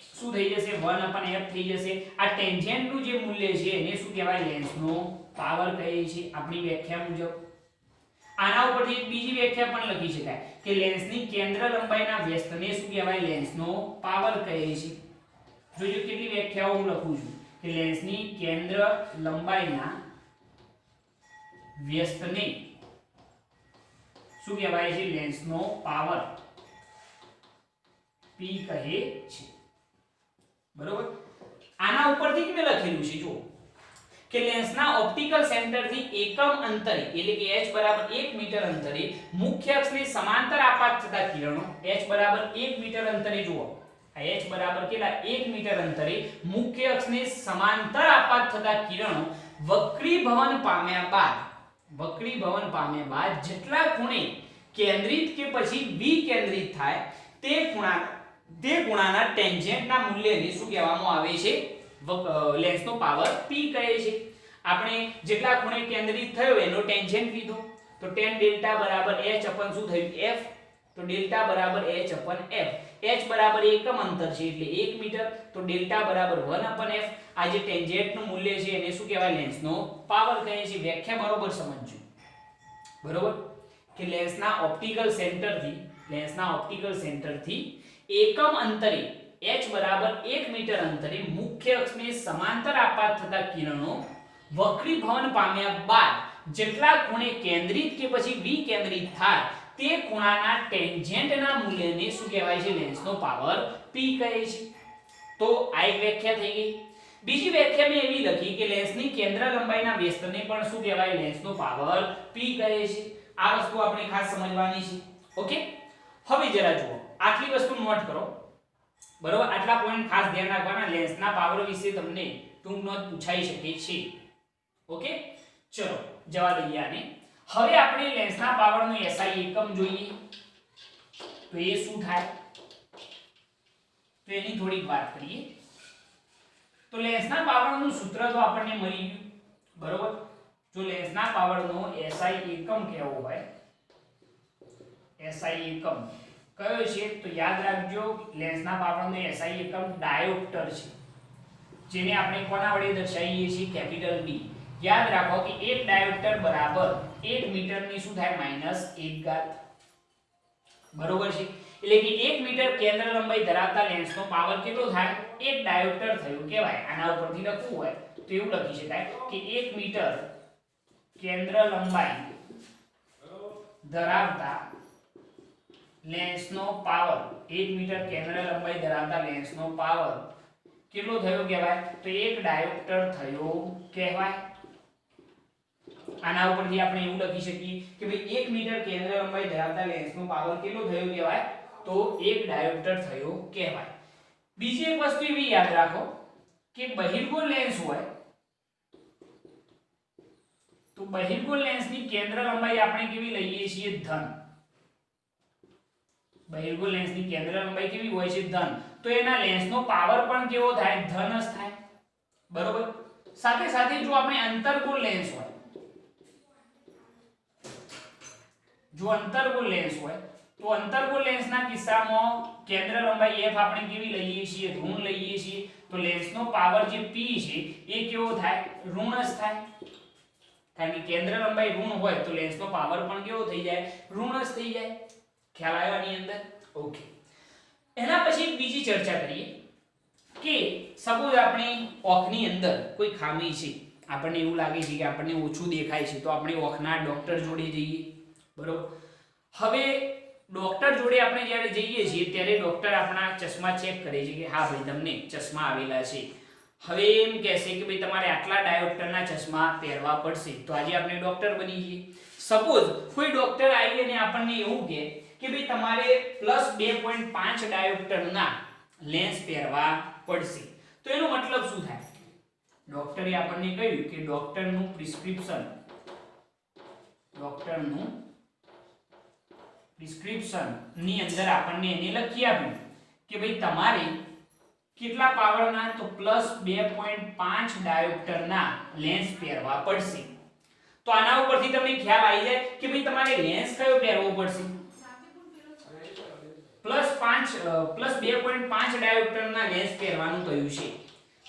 શું થઈ જશે 1 અપન f થઈ જશે આ ટેન્જેન્ટ નું જે મૂલ્ય છે એને શું કહેવાય લેન્સનો પાવર કહે છે આપણી વ્યાખ્યા મુજબ આના ઉપરથી એક બીજી વ્યાખ્યા પણ લખી શકાય કે લેન્સની કેન્દ્ર લંબાઈના વ્યસ્તને શું કહેવાય લેન્સનો પાવર કહે છે જોજો કેટલી વ્યાખ્યાઓ હું લખું છું કે લેન્સની કેન્દ્ર લંબાઈના વ્યસ્તને શું કહેવાય છે લેન્સનો પાવર p કહે છે બરોબર આના ઉપરથી જ મેં લખેલું છે જો કે લેન્સના ઓપ્ટિકલ સેન્ટરથી એકમ અંતરે એટલે કે h બરાબર 1 મીટર અંતરે મુખ્ય અક્ષને સમાંતર આપાત થતા કિરણો h બરાબર 1 મીટર અંતરે જુઓ આ h બરાબર કેટલા 1 મીટર અંતરે મુખ્ય અક્ષને સમાંતર આપાત થતા કિરણો વક્રીભવન પામ્યા બાદ જેટલા ખૂણે કેન્દ્રિત કે પછી વિકેન્દ્રિત થાય તે ખૂણાના ટેન્જેન્ટના મૂલ્યને શું કહેવામાં આવે છે લેન્સનો પાવર p કહે છે આપણે જેટલા ખૂણે કેન્દ્રિત થયો એનો ટેન્જેન્ટ લીધો તો tan ડેલ્ટા બરાબર h અપન શું થયું f તો ડેલ્ટા બરાબર h અપન f h બરાબર એકમ અંતર છે એટલે 1 મીટર તો ડેલ્ટા બરાબર 1 અપન f આ જે ટેન્જેન્ટનું મૂલ્ય છે એને શું કહેવાય લેન્સનો પાવર કહે છે વ્યાખ્યા બરોબર સમજજો બરોબર કે લેન્સના ઓપ્ટિકલ સેન્ટરથી એકમ અંતરે h બરાબર 1 મીટર અંતરે મુખ્ય અક્ષને સમાંતર આપાત થતા કિરણો વક્રીભવન પામ્યા બાદ જેટલા ખૂણે કેન્દ્રિત કે પછી વિકેન્દ્રિત થાય તે ખૂણાના ટેન્જેન્ટના મૂલ્યને શું કહેવાય છે લેન્સનો પાવર p કહે છે તો આ એક વ્યાખ્યા થઈ ગઈ બીજી વ્યાખ્યા મેં એવી લખી કે લેન્સની કેન્દ્ર લંબાઈના વ્યસ્તને પણ શું કહેવાય લેન્સનો પાવર p કહે છે આ વસ્તુ આપણે ખાસ સમજવાની છે ઓકે હવે જરા જુઓ આટલી વસ્તુ નોટ કરો બરોબર આટલા પોઈન્ટ ખાસ ધ્યાન રાખવાના લેન્સના પાવર વિશે તમને ટૂંક નોંધ પૂછાઈ શકે છે ઓકે ચલો જવા દઈએ આને હવે આપણે લેન્સના પાવરનો SI એકમ જોઈએ તો એ શું થાય તો એની થોડીક વાત કરીએ તો લેન્સના પાવરનું સૂત્ર તો આપણને મળી ગયું બરોબર જો લેન્સના પાવરનો SI એકમ કેવો હોય SI એકમ કયો છે તો યાદ રાખજો લેન્સના પાવરનો SI એકમ ડાયોપ્ટર છે જેને આપણે કોના વડે દર્શાવીએ છીએ કેપિટલ D યાદ રાખો કે એક ડાયોપ્ટર બરાબર 1 મીટરની શું થાય -1 ઘાત બરોબર છે એટલે કે 1 મીટર કેન્દ્ર લંબાઈ ધરાવતા લેન્સનો પાવર કેટલો થાય એક ડાયોપ્ટર થયું કહેવાય આના ઉપરથી લખવું હોય તો એવું લખી શકાય કે 1 મીટર કેન્દ્ર લંબાઈ ધરાવતા લેન્સનો પાવર 1 મીટર કેન્દ્ર લંબાઈ ધરાવતા લેન્સનો પાવર કેટલો થયો કહેવાય તો એક ડાયોપ્ટર થયો કહેવાય આના ઉપરથી આપણે એવું લખી શકીએ કે ભાઈ 1 મીટર કેન્દ્ર લંબાઈ ધરાવતા લેન્સનો પાવર કેટલો થયો કહેવાય તો એક ડાયોપ્ટર થયો કહેવાય બીજી એક વસ્તુ એવી યાદ રાખો કે બહિર્ગોળ લેન્સ હોય તો બહિર્ગોળ લેન્સની કેન્દ્ર લંબાઈ આપણે કેવી લઈએ છીએ ધન બહિર્ગોળ લેન્સની કેન્દ્ર લંબાઈ કેવી હોય છે ધન તો એના લેન્સનો પાવર પણ કેવો થાય ધન જ થાય બરોબર સાથે સાથે જો આપણે અંતર્ગોળ લેન્સ હોય જો અંતર્ગોળ લેન્સ હોય તો અંતર્ગોળ લેન્સના કિસ્સામાં કેન્દ્ર લંબાઈ f આપણે કેવી લઈએ છીએ ઋણ લઈએ છીએ તો લેન્સનો પાવર જે p છે એ કેવો થાય ઋણ જ થાય કારણ કે કેન્દ્ર લંબાઈ ઋણ હોય તો લેન્સનો પાવર પણ કેવો થઈ જાય ઋણ જ થઈ જાય ખ્યાલ આવ્યો આની અંદર ઓકે એના પછી બીજી ચર્ચા કરીએ કે સપોઝ આપણે ઓખની અંદર કોઈ ખામી છે આપણને એવું લાગે છે કે આપણને ઓછું દેખાય છે તો આપણે ઓખના ડોક્ટર જોડે જઈએ બરોબર હવે ડોક્ટર જોડે આપણે જ્યારે જઈએ છીએ ત્યારે ડોક્ટર આપણા ચશ્મા ચેક કરે છે કે હા ભાઈ તમને ચશ્મા આવેલા છે. હવે એમ કહેશે કે ભાઈ તમારે આટલા ડાયોપ્ટરના ચશ્મા પહેરવા પડશે. તો આજે આપણે ડોક્ટર બની જઈએ. સપોઝ કોઈ ડોક્ટર આવી અને આપણને એવું કહે કે ભાઈ તમારે +2.5 ડાયોપ્ટરના લેન્સ પહેરવા પડશે. તો એનો મતલબ શું થાય? ડોક્ટરે આપણને કહ્યું કે ડોક્ટરનું પ્રિસ્ક્રિપ્શન ની અંદર આપણને એને લખી આપ્યું કે ભાઈ તમારે કેટલા પાવરના? તો +2.5 ડાયોપ્ટરના લેન્સ પહેરવા પડશે. તો આના ઉપરથી તમને ખ્યાલ આવી જાય કે ભાઈ તમારે લેન્સ કયો પહેરવો પડશે? +2.5 ડાયોપ્ટરના લેન્સ પહેરવાનું કહ્યું છે.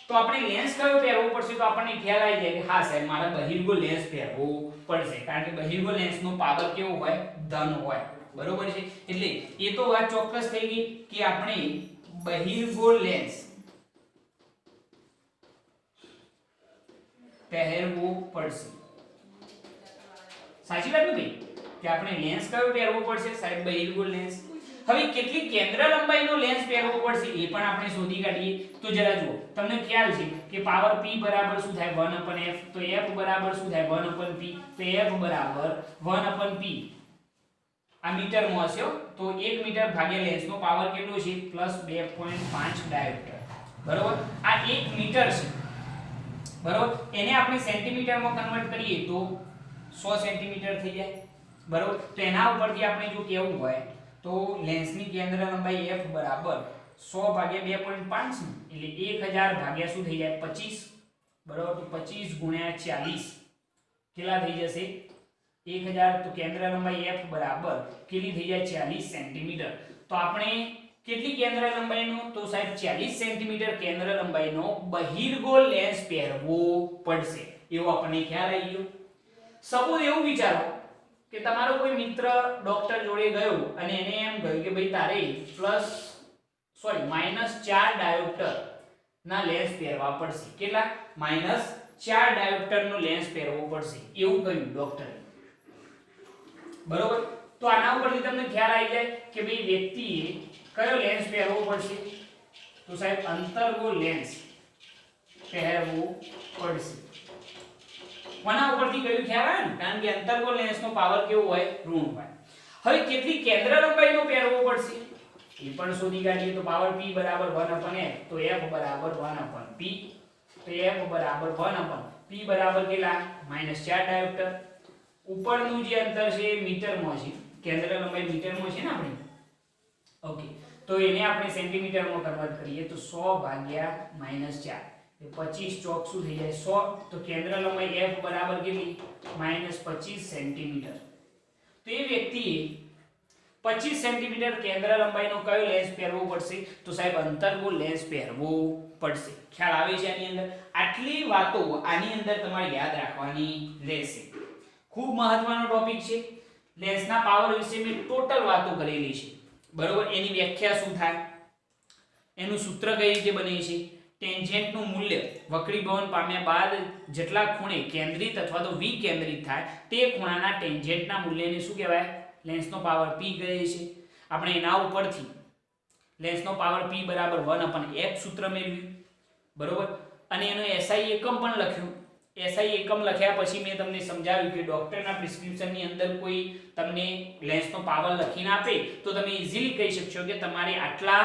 તો આપણે લેન્સ કયો પહેરવો પડશે? તો આપણને ખ્યાલ આવી જાય કે હા સાહેબ મારે બહિર્ગો લેન્સ પહેરવો પડશે, કારણ કે બહિર્ગો લેન્સનો પાવર કેવો હોય? ધન હોય. બરોબર છે. એટલે એ તો વાત ચોક્કસ થઈ ગઈ કે આપણે બહિર્ગો લેન્સ પહેરવો પડશે. સાચી વાત નથી કે આપણે લેન્સ કયો પહેરવો પડશે? સાહેબ બહિર્ગો લેન્સ. હવે કેટલી કેન્દ્ર લંબાઈનો લેન્સ પહેરવો પડશે એ પણ આપણે શોધી કાઢીએ. તો જરા જુઓ, તમને ખ્યાલ છે કે પાવર p બરાબર શું થાય? 1/f. તો f બરાબર શું થાય? 1/p. તો f બરાબર 1/p. આ મીટરમાં હશે. તો 1 મીટર ભાગ્યા લેન્સનો પાવર કેટલો છે? +2.5 ડાયોપ્ટર. બરોબર. આ 1 મીટર છે. બરોબર. એને આપણે સેન્ટીમીટરમાં કન્વર્ટ કરીએ તો 100 સેન્ટીમીટર થઈ જાય. બરોબર. તો એના ઉપરથી આપણે જો કેવું હોય તો લેન્સની કેન્દ્ર લંબાઈ f બરાબર 100 ભાગ્યા 2.5 એટલે 1000 ભાગ્યા શું થઈ જાય? 25. બરોબર. તો 25 ગુણ્યા 40 કેટલા થઈ જશે? 1000. તો કેન્દ્ર લંબાઈ f બરાબર કેટલી થઈ જાય? 40 સેન્ટીમીટર. તો આપણે કેટલી કેન્દ્ર લંબાઈનો? તો સાહેબ 40 સેન્ટીમીટર કેન્દ્ર લંબાઈનો બહિર્ગો લેન્સ પહેરવો પડશે. એવો આપણને ખ્યાલ આવી ગયો. સપોઝ એવું વિચારો કે તમારો કોઈ મિત્ર ડોક્ટર જોડે ગયો અને એને એમ કહ્યું કે ભાઈ તારે -4 ડાયોપ્ટર ના લેન્સ પહેરવા પડશે. કેટલા? -4 ડાયોપ્ટર નો લેન્સ પહેરવો પડશે એવું કહ્યું ડોક્ટરે. બરોબર. તો આના ઉપરથી તમને ખ્યાલ આવી જાય કે ભાઈ વ્યક્તિએ કયો લેન્સ પહેરવો પડશે? તો સાહેબ અંતર્ગો લેન્સ પહેરવો પડશે. કોના ઉપરથી કયું ખ્યાલ આવે ને? કારણ કે અંતર્ગો લેન્સનો પાવર કેવો હોય? ઋણ હોય. હવે કેટલી કેન્દ્ર લંબાઈનો પહેરવો પડશે એ પણ શોધી કાઢીએ. તો પાવર p બરાબર 1/f. તો f બરાબર 1/p. તો f બરાબર 1/p બરાબર કેટલા? -4 ડાયોપ્ટર. ઉપરનું જે અંતર છે એ મીટરમાં છે. કેન્દ્ર લંબાઈ મીટરમાં છે ને આપણી. ઓકે. તો એને આપણે સેન્ટીમીટરમાં કન્વર્ટ કરીએ તો 100 ભાગ્યા -4 25 ચોક શું થઈ જાય? 100. તો કેન્દ્ર લંબાઈ f બરાબર કેટલી? -25 સેન્ટીમીટર. તો એ વ્યક્તિએ 25 સેન્ટીમીટર કેન્દ્ર લંબાઈનો કયો લેન્સ પહેરવો પડશે? તો સાહેબ અંતર્ગો લેન્સ પહેરવો પડશે. ખ્યાલ આવે છે આની અંદર? આટલી વાતો આની અંદર તમારે યાદ રાખવાની રહેશે. ખૂબ મહત્વનો ટોપિક છે. લેન્સના પાવર વિશે મેં ટોટલ વાતો કરેલી છે. બરોબર. એની વ્યાખ્યા શું થાય? એનું સૂત્ર કઈ રીતે બને છે? ટેન્જેન્ટનું મૂલ્ય વક્રીભવન પામ્યા બાદ જેટલા ખૂણે કેન્દ્રિત અથવા તો વિકેન્દ્રિત થાય તે ખૂણાના ટેન્જેન્ટના મૂલ્યને શું કહેવાય? લેન્સનો પાવર p કહે છે. આપણે એના ઉપરથી લેન્સનો પાવર p બરાબર 1/f સૂત્ર મેળવ્યું. બરોબર. અને એનો SI એકમ પણ લખ્યો. SI એકમ લખ્યા પછી મેં તમને સમજાવ્યું કે ડોક્ટરના પ્રિસ્ક્રિપ્શનની અંદર કોઈ તમને લેન્સનો પાવર લખીને આપે તો તમે ઈઝીલી કહી શકશો કે તમારે આટલા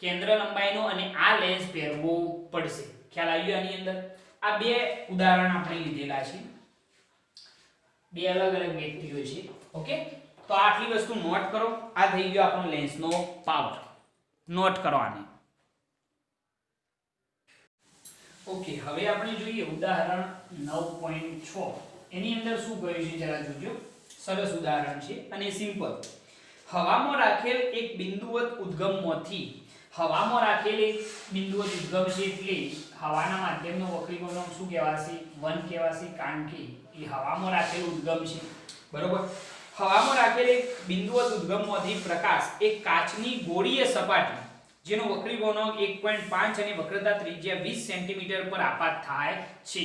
કેન્દ્ર લંબાઈનો અને આ લેન્સ પહેરવો પડશે. ખ્યાલ આવ્યો આની અંદર? આ બે ઉદાહરણ આપણે લીધેલા છે. બે અલગ અલગ વ્યક્તિઓ છે. ઓકે. તો આટલી વસ્તુ નોટ કરો. આ થઈ ગયો આપણો લેન્સનો પાવર. નોટ કરો આને. ઓકે. હવે આપણે જોઈએ ઉદાહરણ 9.6. એની અંદર શું કહ્યું છે જરા જોજો. સરસ ઉદાહરણ છે અને સિમ્પલ. હવામાં રાખેલ એક બિંદુવત ઉદ્ગમમાંથી હવામાં રાખેલ એક બિંદુવત ઉદ્ગમ છે એટલે હવાના માધ્યમનો વક્રીકોણ શું કહેવાશે? 1 કહેવાશે, કારણ કે એ હવામાં રાખેલ ઉદ્ગમ છે. બરોબર. હવામાં રાખેલ એક બિંદુવત ઉદ્ગમમાંથી પ્રકાશ એક કાચની ગોળીય સપાટી જેનો વક્રીકોણ 1.5 અને વક્રતા ત્રિજ્યા 20 સેન્ટીમીટર પર આપાત થાય છે.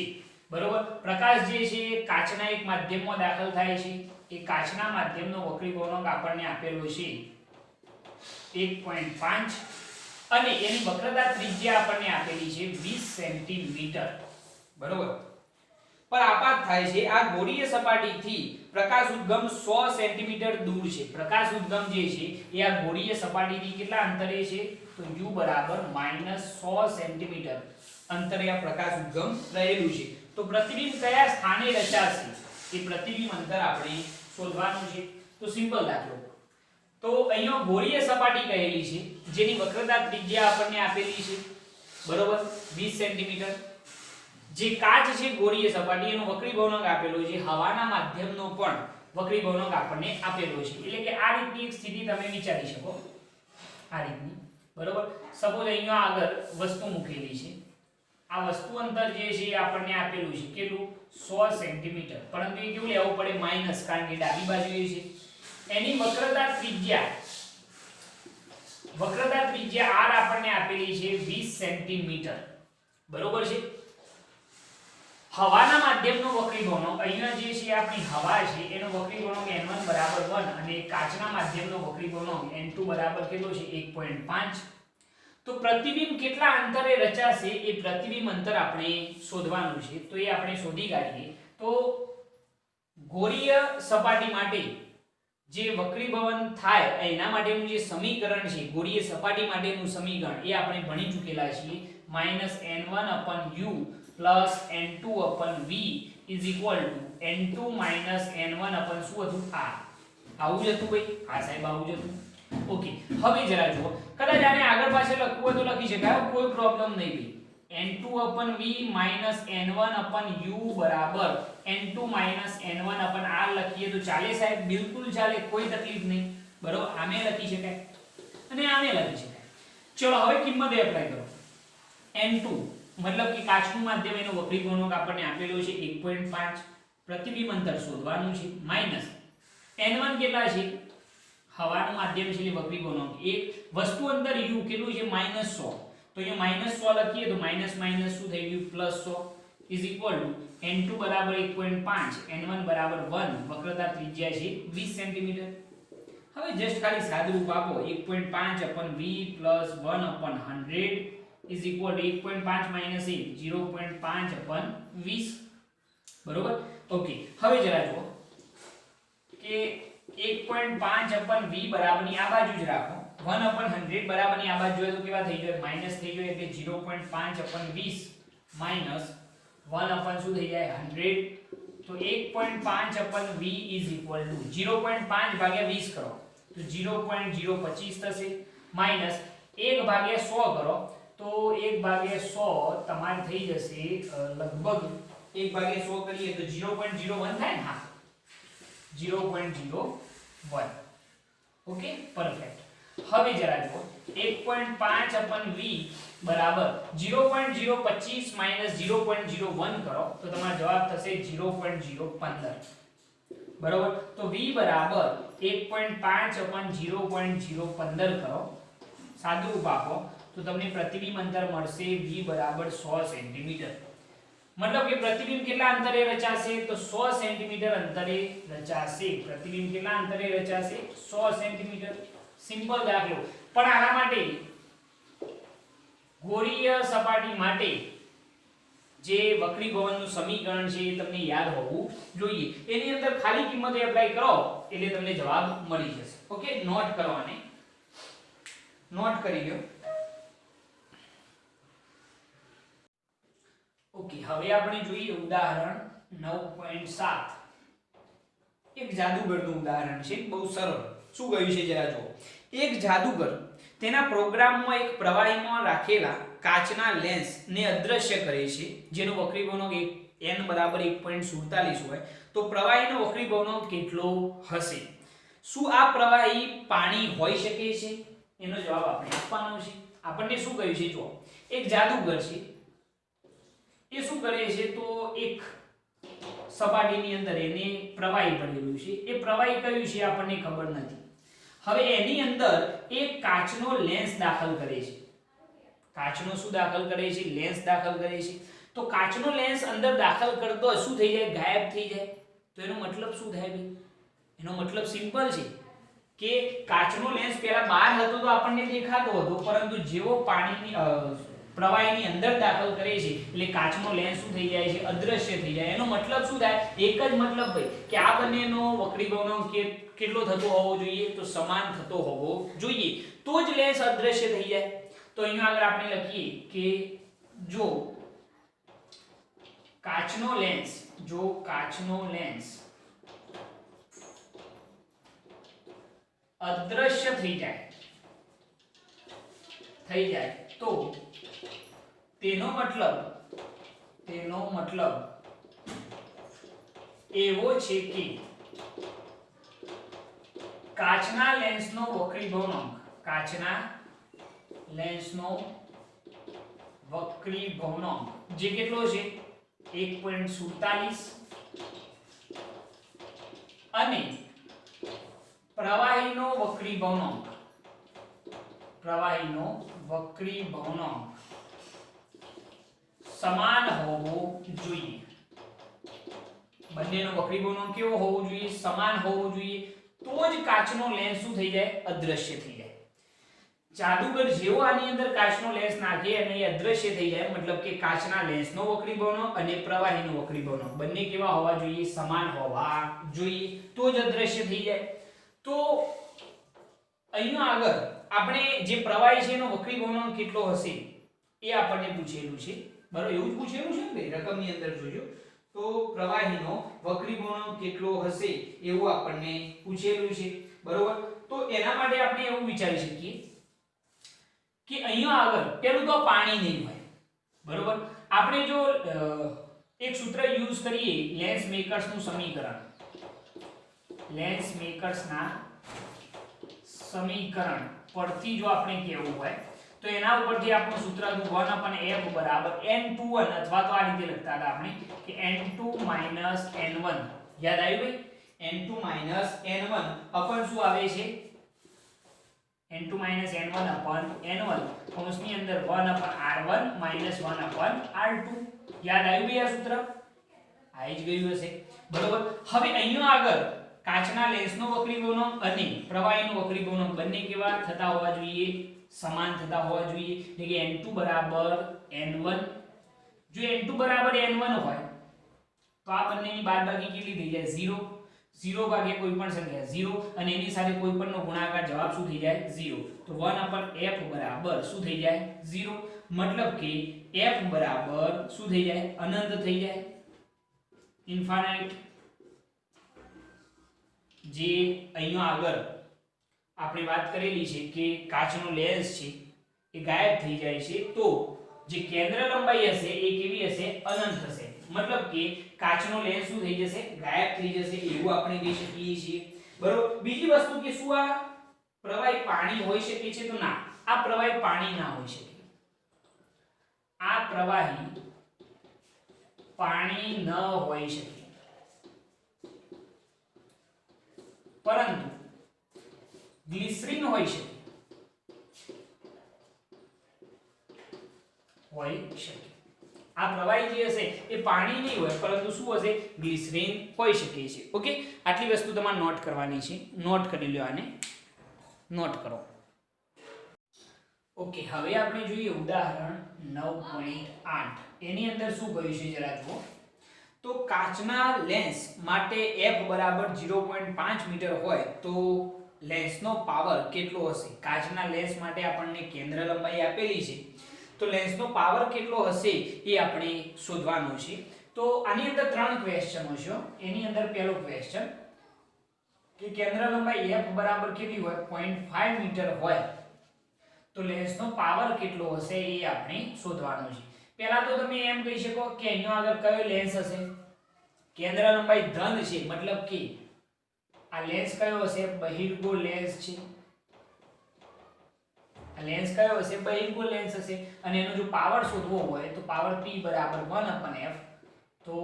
બરોબર. પ્રકાશ જે છે એ કાચના એક માધ્યમમાં દાખલ થાય છે. એ કાચના માધ્યમનો વક્રીભવનાંક આપણને આપેલો છે 1.5 અને એની વક્રતા ત્રિજ્યા આપણને આપેલી છે 20 સેન્ટીમીટર, બરોબર. પર આપાત થાય છે આ ગોળીય સપાટીથી પ્રકાશ ઉદ્ગમ 100 સેન્ટીમીટર દૂર છે. પ્રકાશ ઉદ્ગમ જે છે એ આ ગોળીય સપાટીથી કેટલા અંતરે છે? તો u બરાબર -100 સેન્ટીમીટર અંતરે આ પ્રકાશ ઉદ્ગમ રહેલું છે. તો પ્રતિબિંબ કયા સ્થાને રચાશે એ પ્રતિબિંબ અંતર આપણે શોધવાનું છે. તો સિમ્પલ દાખલો. તો અહીંયા ગોળીય સપાટી કહેલી છે જેની વક્રતા ત્રિજ્યા આપણને આપેલી છે, બરોબર, 20 સેન્ટીમીટર. જે કાચ છે ગોળીય સપાટી એનો વક્રીભવનાંક આપેલો છે, હવાના માધ્યમનો પણ વક્રીભવનાંક આપણને આપેલો છે. એટલે કે આ રીતની એક સ્થિતિ તમે વિચારી શકો, આ રીતની, બરોબર. સપોઝ અહીંયા આગળ વસ્તુ મૂકેલી છે, આ વસ્તુ અંતર જે છે એ આપણને આપેલું છે કેટલું? 100 સેન્ટીમીટર. પરંતુ એ કેવું લેવું પડે? માઈનસ, કારણ કે ડાબી બાજુએ છે. એની વક્રતા ત્રિજ્યા r આપણને આપેલી છે 20 સેન્ટીમીટર, બરોબર છે. હવાના માધ્યમનો વક્રીભવનાંક અહીંયા જે છે આપણી હવા છે એનો વક્રીભવનાંક n1 બરાબર 1 અને કાચના માધ્યમનો વક્રીભવનાંક n2 બરાબર કેટલો છે? 1.5. તો પ્રતિબિંબ કેટલા અંતરે રચાશે એ પ્રતિબિંબ અંતર આપણે શોધવાનું છે. તો એ આપણે શોધી કાઢીએ. તો ગોળીય સપાટી માટે જે વક્રીભવન થાય એના માટેનું જે સમીકરણ છે, ગોળીય સપાટી માટેનું સમીકરણ એ આપણે ભણી ચૂકેલા છીએ. -n1/u plus n2/v is equal to n2 n1/ શું હતું? r. આવું જ હતું ભાઈ? આ સાહેબ આવું જ હતું. ઓકે, હવે જરા જુઓ, કદાચ આને આગળ પાછળ લખવું હોય તો લખી શકાય, કોઈ પ્રોબ્લેમ નહીં ભાઈ. n2/v n1/u બરાબર n2 n1/r લખીએ તો ચાલે સાહેબ? બિલકુલ ચાલે, કોઈ તકલીફ નહીં, બરોબર. આમે લખી શકાય અને આમે લખી શકાય. ચલો હવે કિંમત એપ્લાય કરો. n2 મતલબ કે કાચનું માધ્યમ એનો વક્રીભવનાંક આપણને આપેલો છે 1.5, પ્રતિબિંબ અંતર શોધવાનું છે, માઈનસ n1 કેટલા છે? હવાનું માધ્યમ છે એટલે વક્રીભવનાંક 1, વસ્તુ અંતર u કેટલું છે? -100. તો અહીંયા -100 લખીએ તો માઈનસ માઈનસ શું થઈ ગયું? +100 ઇઝ ઇક્વલ ટુ n2 બરાબર 1.5, n1 બરાબર 1, વક્રતા ત્રિજ્યા છે 20 સેન્ટીમીટર. હવે જસ્ટ ખાલી સાદુરૂપ આપો. 1.5/v + 1/100 ઇઝ ઇક્વલ ટુ 1.5 - 1 0.5/20, બરોબર. ઓકે, હવે જરા જુઓ કે 1.5/v બરાબરની આ બાજુ જ રાખો, 1/100 બરાબરની આ બાજુ જોઈએ તો કેવા થઈ જાય? માઈનસ થઈ જાય. એટલે 0.5/20 માઈનસ 1/ શું થઈ જાય? 100. તો 1.5/v ઇઝ ઇક્વલ ટુ 0.5 ભાગ્યા 20 કરો તો 0.025 થશે, માઈનસ 1 ભાગ્યા 100 કરો તો 1/100 તમારે થઈ જશે લગભગ 1/100 કરીએ તો 0.01 થાય ને? હા, 0.01. Okay, perfect. હવે જરા જુઓ, 1.5/v બરાબર 0.025 માઈનસ 0.01 કરો તો તમારો જવાબ થશે 0.015, બરોબર. તો v બરાબર 1.5/0.015 કરો, સાદુરૂપ આપો તો તમને પ્રતિબિંબ અંતર મળશે v બરાબર 100 સેન્ટીમીટર. मतलब કે પ્રતિબિંબ કેટલા અંતરે રચાશે? તો 100 સેન્ટીમીટર અંતરે રચાશે. પ્રતિબિંબ કેટલા અંતરે રચાશે? 100 સેન્ટીમીટર. સિમ્પલ દાખલો. પણ આના માટે ગોળીય સપાટી માટે જે વક્રીભવનનું સમીકરણ છે એ તમને યાદ હોવું જોઈએ. એની અંદર ખાલી કિંમત એપ્લાય કરો એટલે તમને જવાબ મળી જશે. ઓકે, નોટ કરવાને, નોટ કરી લો. ઓકે, હવે આપણે જોઈએ ઉદાહરણ 9.7. એક જાદુગરનું ઉદાહરણ છે, બહુ સરળ. શું કહ્યું છે જરા જુઓ. એક જાદુગર તેના પ્રોગ્રામમાં એક પ્રવાહીમાં રાખેલા કાચના લેન્સને અદૃશ્ય કરે છે જેનો વક્રીભવનાંક n બરાબર 1.47 હોય તો પ્રવાહીનો વક્રીભવનાંક કેટલો હશે? શું આ પ્રવાહી પાણી હોઈ શકે છે? એનો જવાબ આપણે આપવાનો છે. આપણને શું કહ્યું છે? જો એક જાદુગર છે, એ શું કરે છે તો એક સપાટીની અંદર એને પ્રવાહી પડેલું છે. એ પ્રવાહી કયું છે આપણને ખબર નથી. હવે એની અંદર એક કાચનો લેન્સ દાખલ કરે છે. કાચનો શું દાખલ કરે છે? લેન્સ દાખલ કરે છે. તો કાચનો લેન્સ અંદર દાખલ કરતો શું થઈ જાય? ગાયબ થઈ જાય. તો એનો મતલબ શું થાય ભાઈ? એનો મતલબ સિમ્પલ છે કે કાચનો લેન્સ પહેલા બહાર હતો તો આપણને દેખાતો હતો, પરંતુ જેવો પાણીની પ્રવાહીની અંદર દાખલ કરે છે એટલે કાચનો લેન્સ શું થઈ જાય છે? અદ્રશ્ય થઈ જાય. એનો મતલબ શું થાય? એક જ મતલબ ભાઈ કે આ બંનેનો વક્રીભવનાંક કેટલો થતો હોવો જોઈએ? તો સમાન થતો હોવો જોઈએ, તો જ લેન્સ અદ્રશ્ય થઈ જાય. તો અહીંયા આગળ આપણે લખીએ કે જો કાચનો લેન્સ અદ્રશ્ય થઈ જાય તો તેનો મતલબ એવો છે કે કાચના લેન્સનો વક્રીભવનાંક જે કેટલો છે? 1.47 અને પ્રવાહીનો વક્રીભવનાંક સમાન હોવો જોઈએ. બંનેનો વક્રીભવનાંક કેવો હોવો જોઈએ? સમાન હોવો જોઈએ, તો જ કાચનો લેન્સ શું થઈ જાય? અદ્રશ્ય થઈ જાય. જાદુગર જેવો આની અંદર કાચનો લેન્સ નાખે અને એ અદ્રશ્ય થઈ જાય, મતલબ કે કાચના લેન્સનો વક્રીભવનાંક અને પ્રવાહીનો વક્રીભવનાંક બંને કેવા હોવા જોઈએ? સમાન હોવા જોઈએ, તો જ અદ્રશ્ય થઈ જાય. તો અહીંયા આગળ આપણે જે પ્રવાહી છે એનો વક્રીભવનાંક કેટલો હશે એ આપણને પૂછેલું છે, બરાબર? એવું જ પૂછેલું છે ને રકમની અંદર જોજો. તો પ્રવાહીનો વક્રીભવનાંક કેટલો હશે એવું આપણને પૂછેલું છે, બરોબર? તો એના માટે આપણે એવું વિચારી શકીએ કે અહીંયા આગળ પેલું તો પાણી નહીં હોય, બરોબર? આપણે જો એક સૂત્ર યુઝ કરીએ લેન્સ મેકર્સનું સમીકરણ, પરથી જો આપણે કહેવું હોય તો એના ઉપરથી આપણું સૂત્ર હતું 1/f બરાબર n21, અથવા તો આ રીતે લખતા હતા આપણે કે n2 n1. યાદ આવ્યું ભાઈ? n2 n1 અપન શું આવે છે? n2 n1 upon n1 કૌંસની અંદર 1/r1 - 1/r2. યાદ આવ્યું ભાઈ? આ સૂત્ર આવી જ ગયું હશે, બરોબર? હવે અહીંયા આગળ કાચના લેન્સનો વક્રીભવનાંક અને પ્રવાહીનો વક્રીભવનાંક બંને કેવા થતા હોવા જોઈએ? સમાન થતા હોવા જોઈએ. એટલે કે n2 બરાબર n1. જો n2 બરાબર n1 હોય તો આ બંનેની બાદબાકી કેટલી થઈ જાય? 0. 0 ભાગે કોઈ પણ સંખ્યા 0 અને એની સાથે કોઈ પણનો ગુણાકાર જવાબ શું થઈ જાય? 0. તો 1/f બરાબર શું થઈ જાય? 0. મતલબ કે f બરાબર શું થઈ જાય? અનંત થઈ જાય, ઇન્ફાઇનાઇટ. જે અહીંયા આગળ આપણે વાત કરેલી છે કે કાચનો લેન્સ છે એ ગાયબ થઈ જાય છે, તો જે કેન્દ્ર લંબાઈ હશે એ કેવી હશે? અનંત હશે. મતલબ કે કાચનો લેન્સ શું થઈ જશે? ગાયબ થઈ જશે, એવું આપણે કહી શકીએ છીએ, બરોબર? બીજી વસ્તુ કે શું આ પ્રવાહી પાણી હોઈ શકે છે? તો ના, આ પ્રવાહી પાણી ના હોઈ શકે. આ પ્રવાહી પાણી ન હોઈ શકે, પરંતુ ગ્લિસરીન હોઈ શકે. આ પ્રવાહી જે હશે એ પાણી નહીં હોય, પરંતુ શું હશે? ગ્લિસરીન હોઈ શકે છે. ઓકે, આટલી વસ્તુ તમારે નોટ કરવાની છે. નોટ કરી લો, આને નોટ કરો. ઓકે, હવે આપણે જોઈએ ઉદાહરણ 9.8. એની અંદર શું કહ્યું છે જરા જુઓ. તો કાચના લેન્સ માટે f બરાબર 0.5 મીટર હોય તો લેન્સનો પાવર કેટલો હશે? કાચના લેન્સ માટે આપણને કેન્દ્ર લંબાઈ આપેલી છે, તો લેન્સનો પાવર કેટલો હશે એ આપણે શોધવાનો છે. તો આની અંદર 3 ક્વેશ્ચનો છે. એની અંદર પહેલો ક્વેશ્ચન કે કેન્દ્ર લંબાઈ f બરાબર કેટલી હોય? 0.5 મીટર હોય તો લેન્સનો પાવર કેટલો હશે એ આપણે શોધવાનો છે. પહેલા તો તમે એમ કહી શકો કે અહીંયા આગળ કયો લેન્સ હશે? કેન્દ્ર લંબાઈ ધન છે, મતલબ કે આ લેન્સ કયો હશે? બહિર્ગો લેન્સ છે. આ લેન્સ કયો હશે? બહિર્ગો લેન્સ હશે. અને એનો જો પાવર શોધવો હોય તો પાવર p બરાબર 1/f. તો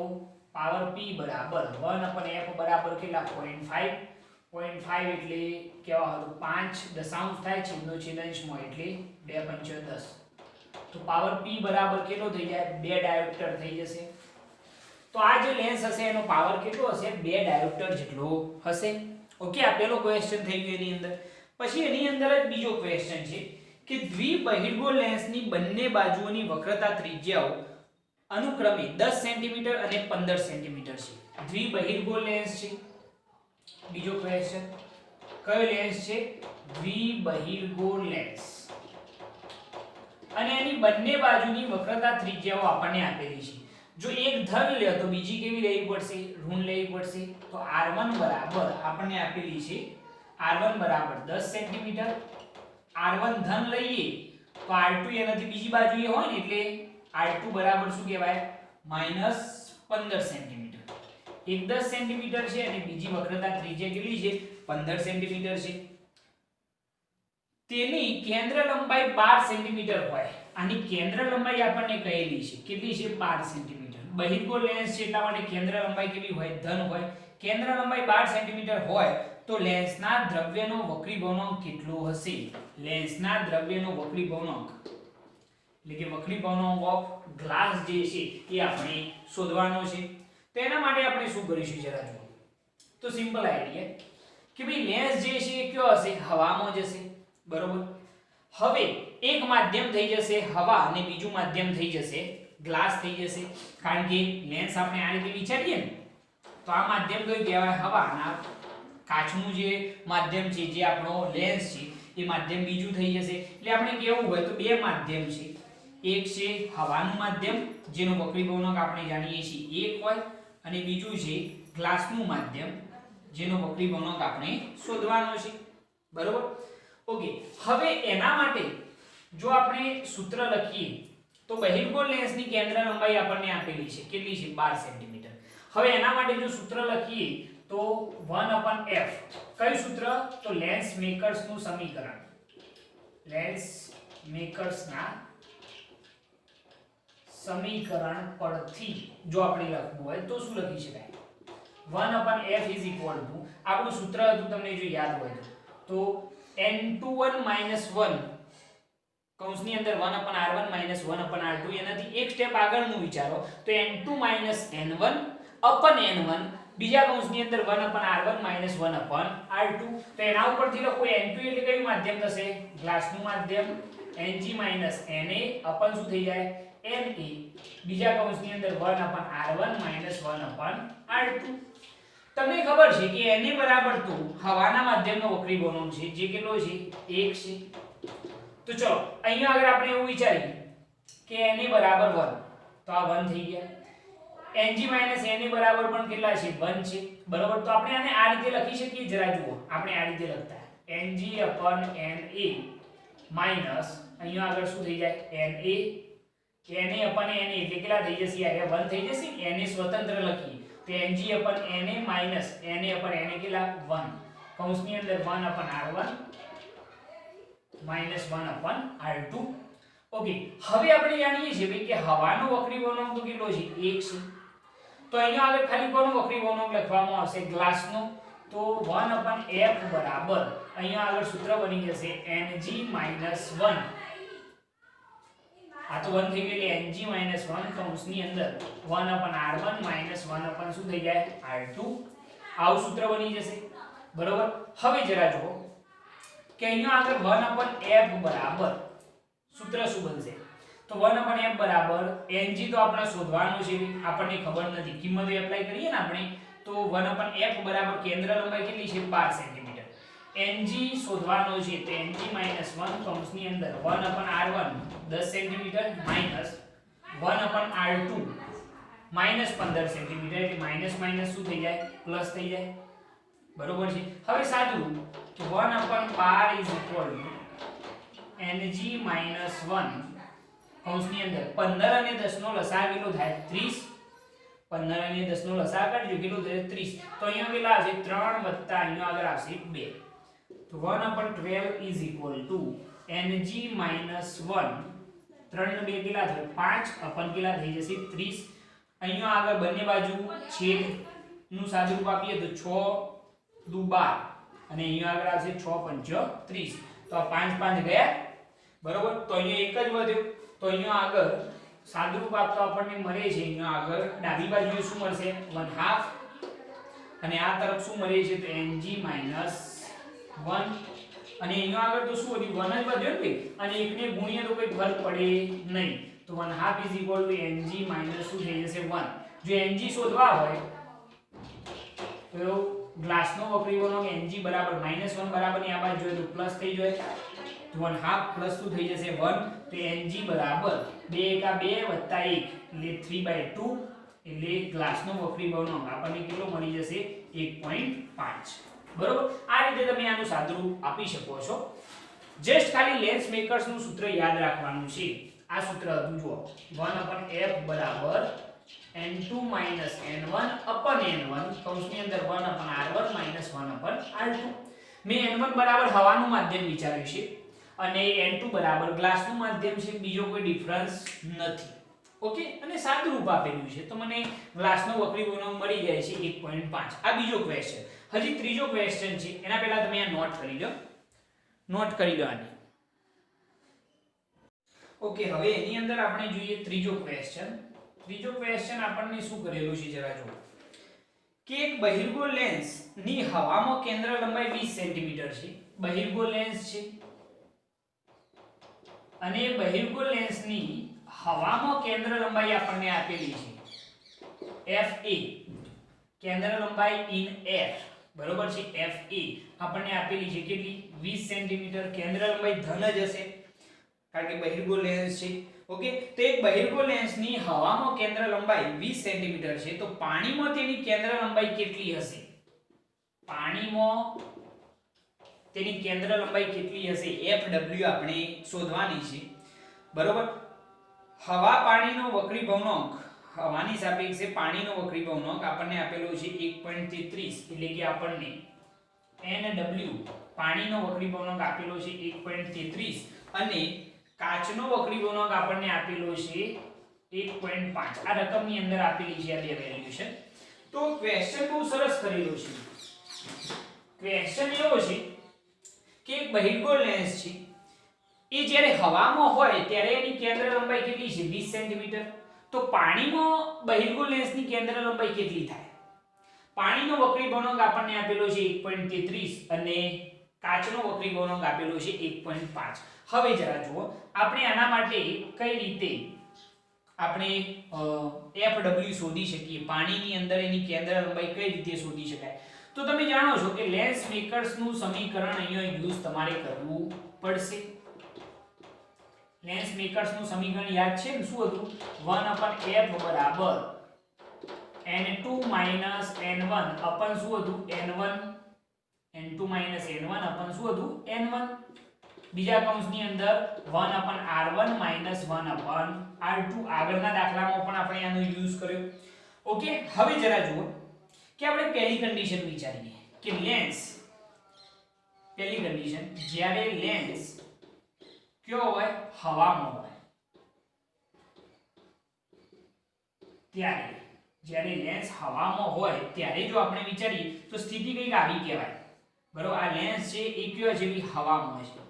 પાવર p બરાબર 1/f બરાબર કેટલા? 0.5. 0.5 એટલે કેવા હતું? 5 દશાંશ થાય છે એનો છેદંશમાં, એટલે 2 × 10. તો પાવર p બરાબર કેટલો થઈ જાય? 2 ડાયોપ્ટર થઈ જશે. તો આ જે લેન્સ હશે એનો પાવર કેટલો હશે? 2 ડાયોપ્ટર જેટલો હશે. ઓકે, આ પહેલો ક્વેશ્ચન થઈ ગયો એની અંદર. પછી એની અંદર જ બીજો ક્વેશ્ચન છે કે દ્વિબહિર્ગોળ લેન્સની બંને બાજુઓની વક્રતા ત્રિજ્યાઓ અનુક્રમે 10 સેન્ટીમીટર અને 15 સેન્ટીમીટર છે. દ્વિબહિર્ગોળ લેન્સ છે. બીજો ક્વેશ્ચન, કયો લેન્સ છે? દ્વિબહિર્ગોળ લેન્સ, અને એની બંને બાજુની વક્રતા ત્રિજ્યાઓ આપણને આપેલી છે. જો એક ધન લે તો બીજી કેવી લેવી પડશે? ઋણ લેવી પડશે. તો r1 બરાબર આપણને આપેલી છે r1 બરાબર 10 સેન્ટીમીટર. r1 ધન લઈએ તો r2 એનાથી બીજી બાજુએ હોય ને એટલે r2 બરાબર શું કહેવાય? -15 સેન્ટીમીટર. એક 10 સેન્ટીમીટર છે અને બીજી વક્રતા ત્રિજ્યા કેટલી છે? 15 સેન્ટીમીટર છે. તેની કેન્દ્ર લંબાઈ 12 સેન્ટીમીટર હોય. આની કેન્દ્ર લંબાઈ આપણને કહેલી છે કેટલી છે? 12 સેન્ટીમીટર. બહિર્ગોળ લેન્સ છે એટલા માટે કેન્દ્ર લંબાઈ કેવી હોય? ધન હોય. કેન્દ્ર લંબાઈ 12 સેન્ટીમીટર હોય તો લેન્સના દ્રવ્યનો વક્રીભવનાંક કેટલો હશે? લેન્સના દ્રવ્યનો વક્રીભવનાંક એટલે કે વક્રીભવનાંક ઓફ ગ્લાસ જે છે એ આપણે શોધવાનો છે. તો એના માટે આપણે શું કરીશું જરા જુઓ. તો સિમ્પલ આઈડિયા કે ભાઈ લેન્સ જે છે એ કયો હશે? હવામાં જશે, બરોબર. હવે એક માધ્યમ થઈ જશે હવા અને બીજું માધ્યમ થઈ જશે ગ્લાસ થઈ જશે. કારણ કે લેન્સ આપણે આ રીતે વિચારીએ ને તો આ માધ્યમ કયું કહેવાય? હવા. અને કાચનું જે માધ્યમ છે જે આપણો લેન્સ છે એ માધ્યમ બીજું થઈ જશે. એટલે આપણે કેવું હોય તો બે માધ્યમ છે. એક છે હવાનું માધ્યમ જેનો વક્રીભવનાંક આપણે જાણીએ છીએ 1 હોય, અને બીજું છે ગ્લાસનું માધ્યમ જેનો વક્રીભવનાંક આપણે શોધવાનો છે, બરોબર. ઓકે, હવે એના માટે જો આપણે સૂત્ર લખીએ તો બહિર્ગોળ લેન્સની કેન્દ્ર લંબાઈ આપણને આપેલી છે કેટલી છે? 12 સેન્ટીમીટર. હવે એના માટે જો સૂત્ર લખીએ તો 1/f. કયું સૂત્ર? તો લેન્સ મેકર્સનું સમીકરણ. લેન્સ મેકર્સના સમીકરણ પરથી જો આપણે લખવું હોય તો શું લખી શકાય? 1/f = આપણું સૂત્ર હતું તમને જો યાદ હોય તો n21 - 1 કૌંસની અંદર 1/r1 - 1/r2. એનાથી એક સ્ટેપ આગળનું વિચારો તો n2 - n1/n1 બીજા કૌંસની અંદર 1/r1 - 1/r2. તો એના ઉપરથી લખો n2 એટલે કયું માધ્યમ થશે? ગ્લાસનું માધ્યમ. Ng - Na શું થઈ જાય? Na. બીજા કૌંસની અંદર 1/r1 - 1/r2. તમને ખબર છે કે Na બરાબર તો હવાના માધ્યમનો વક્રીભવનાંક છે જે કેટલો છે? 1 છે. તો ચલો અહીંયા આગળ આપણે એવું વિચારીએ કે Na બરાબર 1 તો આ 1 થઈ ગયા. Ng - Na બરાબર પણ કેટલા છે? 1 છે, બરોબર. તો આપણે આને આ રીતે લખી શકીએ. જરા જુઓ, આપણે આ રીતે લખતા Ng/Na માઈનસ અહીંયા આગળ શું થઈ જાય? Na એટલે કેટલા થઈ જશે? યાર 1 થઈ જશે. Na સ્વતંત્ર લખીએ તો Ng/Na માઈનસ Na/Na કેટલા? 1. કૌંસની અંદર 1/r1 - 1/r2. ઓકે, હવે આપણે જાણીએ છીએ કે હવાનો વક્રીભવનાંક તો કેટલો છે? 1 છે. તો અહીંયા આગળ ખાલી કોનો વક્રીભવનાંક લખવામાં આવશે? ગ્લાસનો. તો 1/f બરાબર અહીંયા આગળ સૂત્ર બની જશે Ng - 1. આ તો 1 થઈ ગયું એટલે Ng - 1 કૌંસની અંદર 1/r1 - 1/ શું થઈ જાય? r2. આવું સૂત્ર બની જશે, બરોબર. હવે જરા જુઓ કે અહીંયા આગળ 1/f બરાબર સૂત્ર શું બનશે? તો 1/f બરાબર Ng તો આપણે શોધવાનું છે, આપણને ખબર નથી. કિંમતો એપ્લાય કરીએ ને આપણે તો 1/f બરાબર કેન્દ્ર લંબાઈ કેટલી છે? 12 સેન્ટીમીટર. Ng શોધવાનો છે તો Ng - 1 કૌંસની અંદર 1/r1 10 centimetre minus 1/r2 -15 centimetre. એટલે માઈનસ માઈનસ શું થઈ જાય? પ્લસ થઈ જાય, બરોબર છે. હવે સાદું તો 1/12 Ng - 1 કૌંસની અંદર 15 અને 10 નો લસાઅ કેટલો થાય? 30. 15 અને 10 નો લસાઅ કાઢજો કેટલો થાય? 30. તો અહીંયા કેટલા આવશે? 3 વત્તા અહીંયા આગળ આવશે 2. તો 1/12 Ng - 1 3 ને 2 કેટલા થાય? 5 અપન કેટલા થઈ જશે? 30. અહીંયા આગળ બંને બાજુ છેદ નું સાદુરૂપ આપીએ તો 6 દુ 12 અને અહીંયા આગળ આવશે 6 5 30. તો આ 5 5 ગયા, બરોબર. તો અહીંયા એક જ વધ્યો. તો અહીંયા આગળ સાદુરૂપ આપતો આપણને મળે છે અહીંયા આગળ ડાબી બાજુએ શું મળશે? 1/2 અને આ તરફ શું મળે છે તો ng - 1 અને અહીંયા આગળ તો શું હતું 1 જ વધ્યો ને ભાઈ અને એકને ગુણીએ તો કોઈ ફરક પડે નહીં તો 1/2 = ng - શું થઈ જશે 1 જો ng શોધવા હોય તો ગ્લાસનો વક્રી ગુણક ng બરાબર -1 બરાબર ની આ બાજુ જોઈએ તો પ્લસ થઈ જાય તો 1/2 પ્લસ શું થઈ જશે 1 તો ng બરાબર 2 * 2 + 1 એટલે 3/2 એટલે ગ્લાસનો વક્રી ગુણક આપણને કેટલો મળી જશે 1.5 બરોબર આ રીતે તમે આનું સાદુરૂપ આપી શકો છો જસ્ટ ખાલી લેન્સ મેકર્સ નું સૂત્ર યાદ રાખવાનું છે આ સૂત્ર હતું જુઓ 1/f બરાબર n2 - n1 n1 કૌંસની અંદર 1/r1 - 1/r2 મેં n1 બરાબર હવાનું માધ્યમ વિચાર્યું છે અને n2 બરાબર ગ્લાસનું માધ્યમ છે બીજો કોઈ ડિફરન્સ નથી ઓકે અને સાદું રૂપ આપેલું છે તો મને ગ્લાસનો વક્રી ગુણક મળી જાય છે 1.5 આ બીજો ક્વેશ્ચન હજી ત્રીજો ક્વેશ્ચન છે એના પહેલા તમે આ નોટ કરી લો આની ઓકે હવે એની અંદર આપણે જોઈએ ત્રીજો ક્વેશ્ચન આપણને શું કરેલું છે જરા જુઓ કે એક બહિર્ગોળ લેન્સ ની હવામાં કેન્દ્ર લંબાઈ 20 સેન્ટીમીટર છે બહિર્ગોળ લેન્સ છે અને બહિર્ગોળ લેન્સની હવામાં કેન્દ્ર લંબાઈ આપણને આપેલી છે fa કેન્દ્ર લંબાઈ ઇન એર બરોબર છે fa આપણને આપેલી છે કેટલી 20 સેન્ટીમીટર કેન્દ્ર લંબાઈ ધન જ હશે કારણ કે બહિર્ગોળ લેન્સ છે ઓકે તો એક બહિર્ગોળ લેન્સની હવામાં કેન્દ્ર લંબાઈ 20 સેન્ટીમીટર છે તો પાણીમાં તેની કેન્દ્ર લંબાઈ કેટલી હશે પાણીમાં તેની કેન્દ્ર લંબાઈ કેટલી હશે fw આપણે શોધવાની છે બરોબર હવા પાણીનો વક્રી ભવનાંક હવાની સાપેક્ષે પાણીનો વક્રી ભવનાંક આપણને આપેલો છે 1.33 એટલે કે આપણને nw પાણીનો વક્રી ભવનાંક આપેલો છે 1.33 અને કાચનો વક્રી ભવનાંક આપણને આપેલો છે 1.5 આ રકમની અંદર આપેલી છે આ બે વેલ્યુ છે તો ક્વેશ્ચન બહુ સરસ કરેલો છે ક્વેશ્ચન એવો છે કે એક બહિર્ગોળ લેન્સ છે એ જ્યારે હવામાં હોય ત્યારે એની કેન્દ્ર લંબાઈ કેટલી છે 20 સેન્ટીમીટર તો પાણીમાં બહિર્ગોળ લેન્સની કેન્દ્ર લંબાઈ કેટલી થાય પાણીનો વક્રી ભવનાંક આપણને આપેલો છે 1.33 અને કાચનો વક્રી ભવનાંક આપેલો છે 1.5 હવે જરા જુઓ આપણે આના માટે કઈ રીતે આપણે fw શોધી શકીએ પાણીની અંદર એની કેન્દ્ર લંબાઈ કઈ રીતે શોધી શકાય તો તમે જાણો છો કે લેન્સ મેકર્સ નું સમીકરણ અહીંયા યુઝ તમારે કરવું પડશે લેન્સ મેકર્સ નું સમીકરણ યાદ છે ને શું હતું 1/f બરાબર n2 - n1 અપન શું હતું n1 n2 - n1 અપન શું હતું n1 બીજા કૌંસની અંદર 1/r1 - 1/r2 આગળના દાખલામાં પણ આપણે આનો યુઝ કર્યો ઓકે હવે જરા જુઓ કે આપણે પહેલી કન્ડિશન વિચારીએ કે લેન્સ પહેલી કન્ડિશન જ્યારે લેન્સ કયો હોય હવામાં હોય ત્યારે જ્યારે લેન્સ હવામાં હોય ત્યારે જો આપણે વિચારીએ તો સ્થિતિ કંઈક આવી કહેવાય બરોબર આ લેન્સ છે એ કયો છે કે હવામાં છે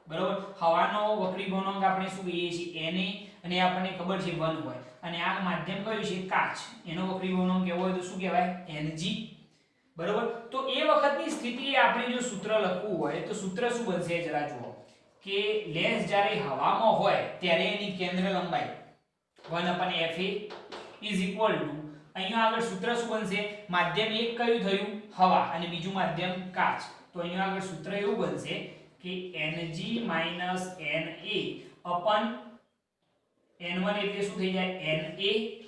બરોબર હવાનો વક્રી ભવનાંક આપણે શું કહીએ છીએ Na અને આપણને ખબર છે 1 હોય અને આ માધ્યમ કયું છે કાચ એનો વક્રી ભવનાંક કેવો હોય તો શું કહેવાય Ng બરોબર તો એ વખતની સ્થિતિએ આપણે જો સૂત્ર લખવું હોય તો સૂત્ર શું બનશે જરા જુઓ કે લેન્સ જ્યારે હવામાં હોય ત્યારે એની કેન્દ્ર લંબાઈ 1/fa અહીંયા આગળ સૂત્ર શું બનશે માધ્યમ એક કયું થયું હવા અને બીજું માધ્યમ કાચ તો અહીંયા આગળ સૂત્ર એવું બનશે કે Ng - Na અપન n1 એટલે શું થઈ જાય Na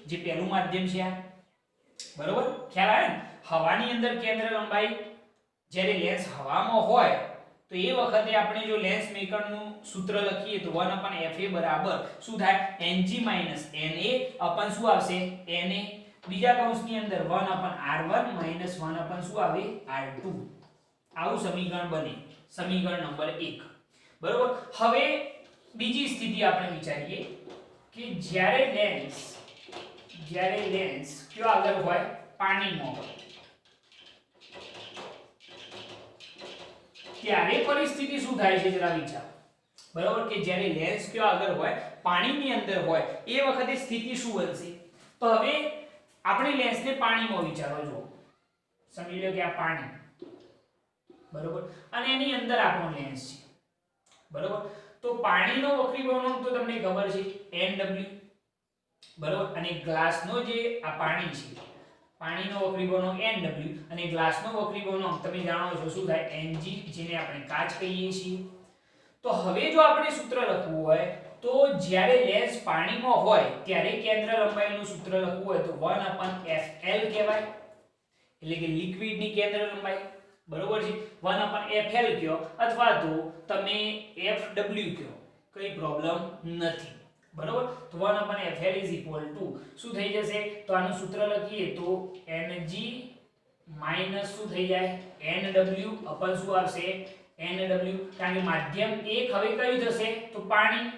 જે પહેલું માધ્યમ છે આ બરોબર ખ્યાલ આવે ને હવાની અંદર કેન્દ્ર લંબાઈ જ્યારે લેન્સ હવામાં હોય તો એ વખતે આપણે જો લેન્સ મેકર નું સૂત્ર લખીએ તો 1/fa બરાબર શું થાય Ng - Na અપન શું આવશે Na બીજા કૌંસની અંદર 1/r1 - 1 અપન શું આવે r2 આવું સમીકરણ બને સમીકરણ નંબર 1 બરોબર હવે બીજી સ્થિતિ આપણે વિચારીએ કે જ્યારે લેન્સ કયો આગળ હોય પાણીમાં હોય ત્યારે પરિસ્થિતિ શું થાય છે જરા વિચાર બરોબર કે જ્યારે લેન્સ કયો આગળ હોય પાણીની અંદર હોય એ વખતે સ્થિતિ શું બનશે તો હવે આપણે લેન્સને પાણીમાં વિચારો જો સમજી લો કે આ પાણી, બરોબર, અને એની અંદર આપણો લેન્સ છે, બરોબર. તો પાણીનો વક્રીભવનાંક તો તમને ખબર છે Nw, બરોબર, અને ગ્લાસનો જે આ પાણી છે, પાણીનો વક્રીભવનાંક Nw અને ગ્લાસનો વક્રીભવનાંક તમે જાણો છો શું થાય Ng, જેને આપણે કાચ કહીએ છીએ. તો હવે જો આપણે સૂત્ર લખવું હોય તો જ્યારે લેન્સ પાણીમાં હોય ત્યારે કેન્દ્ર લંબાઈનું સૂત્ર લખવું હોય તો 1/fl કહેવાય, એટલે કે લિક્વિડની કેન્દ્ર લંબાઈ, બરોબર છે. 1/fl કયો અથવા તો તમે fw કયો, કઈ પ્રોબ્લેમ નથી, બરોબર. તો 1/fl શું થઈ જશે, તો આનું સૂત્ર લખીએ તો Ng માઈનસ શું થઈ જાય Nw અપન શું આવશે Nw, કારણ કે માધ્યમ 1 હવે કયું થશે તો પાણી,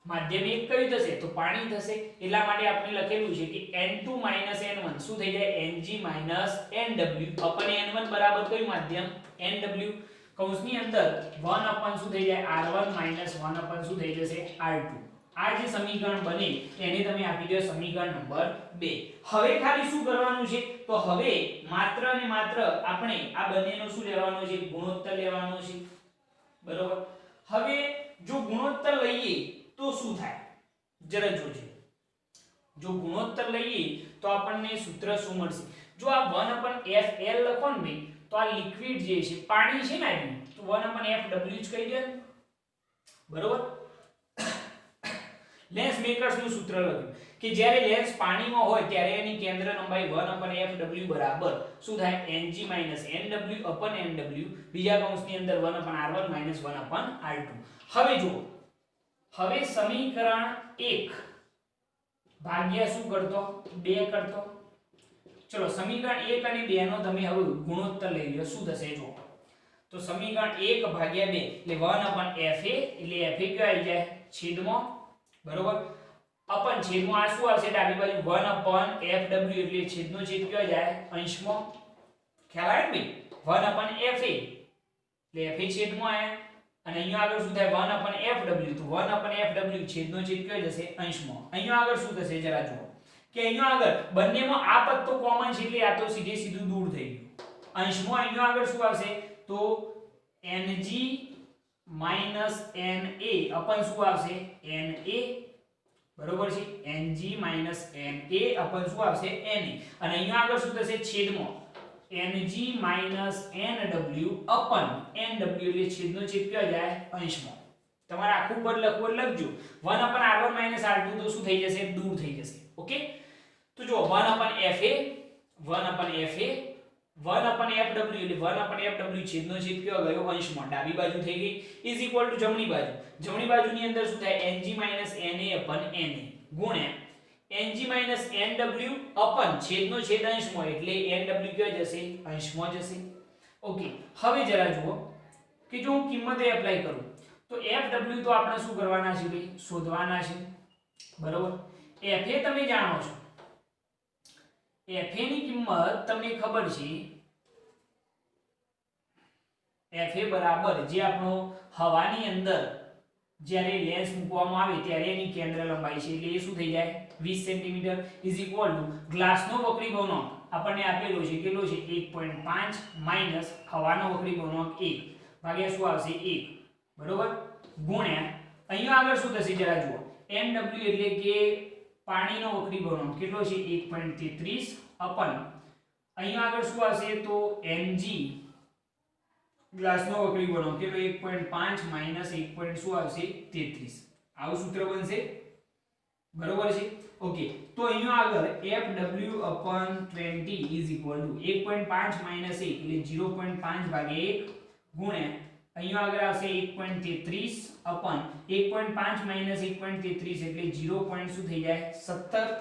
માધ્યમ 1 કયું થશે તો પાણી થશે, એટલા માટે આપણે લખેલું છે કે N2 N1 શું થઈ જાય Ng Nw અપન N1 બરાબર કયું માધ્યમ Nw, કૌંસની અંદર 1 અપન શું થઈ જાય R1 1 અપન શું થઈ જશે R2. આ જે સમીકરણ બને એને તમે આપી દો સમીકરણ નંબર 2. હવે ખાલી શું કરવાનું છે તો હવે માત્ર અને માત્ર આપણે આ બંનેનો શું લેવાનો છે ગુણોત્તર લેવાનો છે, બરોબર. હવે જો ગુણોત્તર લઈએ તો શું થાય જરા જોજો, જો ગુણોત્તર લઈએ તો આપણને સૂત્ર શું મળશે, જો આ 1/fl લખો ને ભાઈ તો આ લિક્વિડ જે છે પાણી છે ને આ તો 1/fw જ કહી દે, બરોબર. લેન્સ મેકર્સ નું સૂત્ર લખ્યું કે જ્યારે લેન્સ પાણીમાં હોય ત્યારે એની કેન્દ્ર લંબાઈ 1/fw બરાબર શું થાય Ng Nw અપન Nw, બીજા કૌંસની અંદર 1/r1 1/r2. હવે જુઓ, હવે સમીકરણ 1 ભાગ્યા શું કરતો 2 કરતો, ચલો સમીકરણ 1 અને 2 નો તમે હવે ગુણોત્તર લઈ લો શું થશે જો, તો સમીકરણ 1 ભાગ્યા 2 એટલે 1/fa, એટલે fa કયો આવી જાય છેદમાં, બરોબર, અપન છેદમાં આ શું આવશે ડાબી બાજુ 1/fw એટલે છેદનો છેદ કયો જાય અંશમાં, ખ્યાલ આવે ને ભાઈ 1/fa એટલે fa છેદમાં આયા, અને અહીંયા આગળ શું થાય 1/fw, તો 1/fw છેદનો છેદ કયો જશે અંશમાં. અહીંયા આગળ શું થશે જરા જુઓ કે અહીંયા આગળ બંનેમાં આ પદ તો કોમન છે એટલે આ તો સીધે સીધું દૂર થઈ ગયું, અંશમાં અહીંયા આગળ શું આવશે તો Ng Na અપન શું આવશે Na, બરોબર છે, Ng Na અપન શું આવશે Na, અને અહીંયા આગળ શું થશે છેદમાં Ng Nw અપન Nw એટલે છેદનો છેદ કયો જાય અંશમાં. તમારે આખું પદ લખવું લખજો 1/r1 r2 તો શું થઈ જશે દૂર થઈ જશે, ઓકે. તો જો 1/fa 1/fw એટલે 1/fw છેદનો છેદ કયો ગયો અંશમાં, ડાબી બાજુ થઈ ગઈ ઇઝ ઇક્વલ ટુ જમણી બાજુ, જમણી બાજુની અંદર શું થાય Ng Na અપન Na ગુણ્યા Ng Nw અપન છેદનો છેદ અંશમાં એટલે Nw કયો જશે અંશમાં જશે, ઓકે. હવે જરા જુઓ કે જો હું કિંમત એપ્લાય કરું તો fw તો આપણે શું કરવાના છે ભાઈ શોધવાના છે, બરોબર. fa તમે જાણો છો, fa ની કિંમત તમને ખબર છે, fa બરાબર જે આપણો હવાની અંદર જ્યારે લેન્સ મૂકવામાં આવે ત્યારે એની કેન્દ્ર લંબાઈ છે એટલે એ શું થઈ જાય 20 સેન્ટીમીટર ઇઝ ઇક્વલ ટુ ગ્લાસનો વક્રીભવનાંક આપણને આપેલો છે કેટલો છે 1.5 માઈનસ હવાનો વક્રીભવનાંક 1 ભાગ્યા શું આવશે 1, બરોબર, ગુણ્યા અહીંયા આગળ શું થશે જરા જુઓ Nw એટલે કે પાણીનો વક્રીભવનાંક કેટલો છે 1.33 અપન અહીંયા આગળ શું આવશે તો Ng ગ્લાસનો વક્રીભવનાંક કેટલો 1.5 માઈનસ 1. શું આવશે 33, આવું સૂત્ર બનશે, બરોબર છે, ઓકે. તો અહીંયા આગળ fw upon 20 is equal to 1.5 minus 1 એટલે 0.5 ભાગ્યા 1 ગુણ્યા અહીંયા આગળ આવશે 1.33 upon 1.5 માઈનસ 1.33 એટલે 0. શું થઈ જાય 17,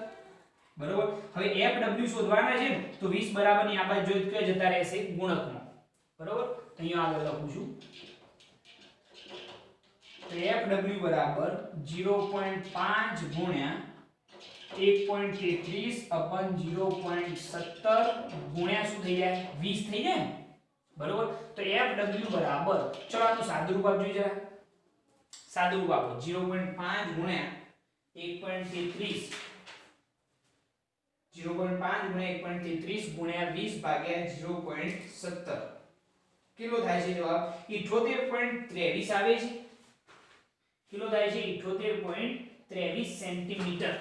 બરોબર. હવે fw શોધવાના છે ને તો 20 બરાબરની આ બાજુ જોઈ કે જતા રહેશે ગુણકમાં, બરોબર. અહીંયા આગળ લખું છું તો fw બરાબર 0.5 ગુણ્યા 1.33 upon 0.17 ગુણ્યા શું થઈ જાય 20 થઈ જાય, બરોબર. તો fw બરાબર ચલો આનું સાદુરૂપ આપજો જરા, સાદુરૂપ આપો 0.5 ગુણ્યા 1.33 0.5 ગુણ્યા 1.33 ગુણ્યા 20 ભાગ્યા 0.17 કેટલો થાય છે જવાબ 78.23 આવે છે. કેટલો થાય છે 78.23 સેન્ટીમીટર.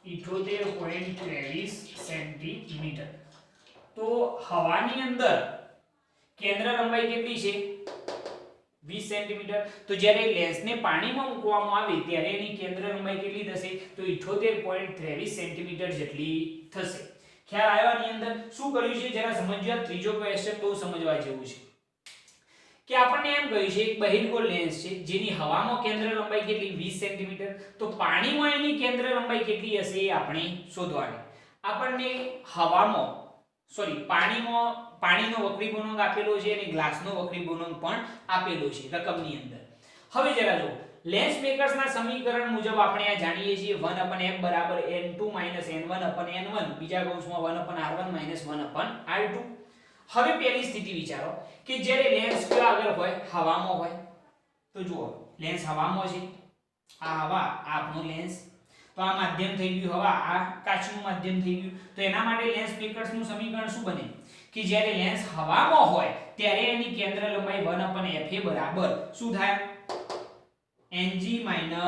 78.23 સેન્ટીમીટર. તો હવાની અંદર કેન્દ્ર લંબાઈ કેટલી છે 20 સેન્ટીમીટર. તો જ્યારે લેન્સને પાણીમાં મૂકવામાં આવે ત્યારે એની કેન્દ્ર લંબાઈ કેટલી થશે તો 78.23 સેન્ટીમીટર જેટલી થશે. ખ્યાલ આવ્યો? આની અંદર શું કર્યું છે જરા સમજો. આ ત્રીજો ક્વેશ્ચન બહુ સમજવા જેવું છે કે આપણને એમ કહ્યું છે એક બહિર્ગોળ લેન્સ છે જેની હવામાં કેન્દ્ર લંબાઈ કેટલી 20 સેન્ટીમીટર. તો પાણીમાં એની કેન્દ્ર લંબાઈ કેટલી હશે એ આપણે શોધવાની. આપણને હવામાં પાણીમાં પાણીનો વક્રી ગુણાંક આપેલો છે અને ગ્લાસનો વક્રી ગુણાંક પણ આપેલો છે રકમની અંદર. હવે જરા જો લેન્સ મેકર્સના સમીકરણ મુજબ આપણે આ જાણીએ છીએ 1/f બરાબર n2 n1/n1 બીજા કૌંસમાં 1/r1 1/r2. હવે પહેલી સ્થિતિ વિચારો કે જ્યારે લેન્સ કયો આગળ હોય હવામાં હોય. તો જુઓ લેન્સ હવામાં છે. આ હવા આ આપણો લેન્સ. તો આ માધ્યમ થઈ ગયું હવા, આ કાચનું માધ્યમ થઈ ગયું. તો એના માટે લેન્સ મેકર્સનું સમીકરણ શું બને કે જ્યારે લેન્સ હવામાં હોય ત્યારે એની કેન્દ્ર લંબાઈ 1/fa બરાબર શું થાય Ng - Na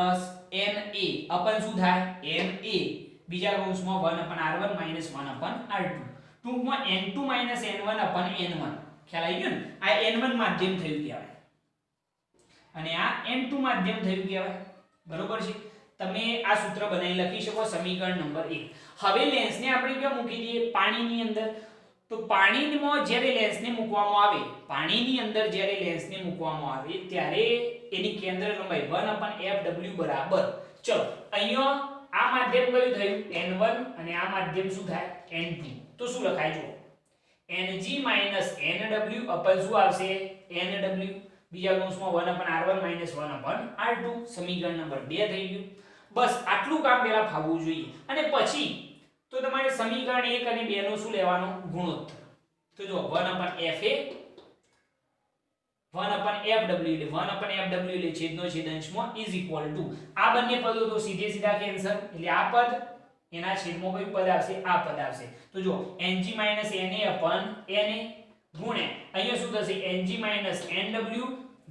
અપન શું થાય Na બીજા કૌંસમાં 1/r1 1/r2. ટૂંકમાં n2 - n1/n1. ખ્યાલ આવી ગયો ને? આ n1 માધ્યમ થયું કહેવાય અને આ n2 માધ્યમ થયું કહેવાય. બરોબર છે? તમે આ સૂત્ર બનાવી લખી શકો સમીકરણ નંબર 1. હવે લેન્સને આપણે ક્યાં મૂકી દઈએ પાણીની અંદર. તો પાણીમાં જ્યારે લેન્સને મૂકવામાં આવે ત્યારે એની કેન્દ્ર લંબાઈ 1/fw બરાબર ચલો અહીંયા આ માધ્યમ કયું થયું n1 અને આ માધ્યમ શું થાય n2. તો શું લખાય જો Ng - Nw અપન શું આવશે Nw બીજા કૌંસમાં 1/r1 1/r2. સમીકરણ નંબર 2 થઈ ગયું. બસ આટલું કામ પહેલા ફાવવું જોઈએ અને પછી તો તમારે સમીકરણ 1 અને 2 નો શું લેવાનો ગુણોત્તર. તો જો 1/fa 1/fw એટલે છેદનો છેદ અંશમાં ઇઝ ઇક્વલ ટુ આ બંને પદો તો સીધે સીધા કેન્સલ એટલે આ પદ એના છેદમાં કયું પદ આવશે આ પદ આવશે. તો જો Ng - Na ગુણ્યા અહીંયા શું થશે Ng - Nw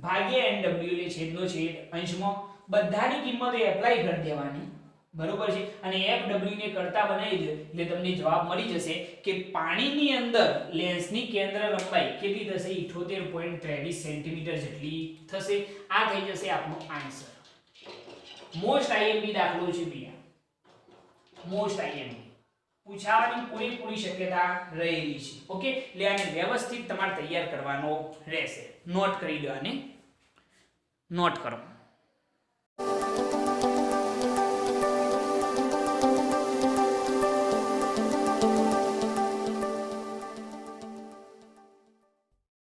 ભાગ્યા Nw એટલે છેદનો છેદ અંશમાં બધાની કિંમતો એપ્લાય કરી દેવાની. બરોબર છે? અને fw ને કરતા બનાવી દો એટલે તમને જવાબ મળી જશે કે પાણીની અંદર લેન્સની કેન્દ્ર લંબાઈ કેટલી થશે 78.23 સેન્ટીમીટર જેટલી થશે. આ થઈ જશે આપણો આન્સર. મોસ્ટ આઈએમપી દાખલો છે ભૈયા. મોસ્ટ આઈએમપી પૂછાવાની પૂરેપૂરી શક્યતા રહેલી છે. ઓકે એટલે આને વ્યવસ્થિત તમારે તૈયાર કરવાનો રહેશે. નોટ કરી લો, આને નોટ કરો.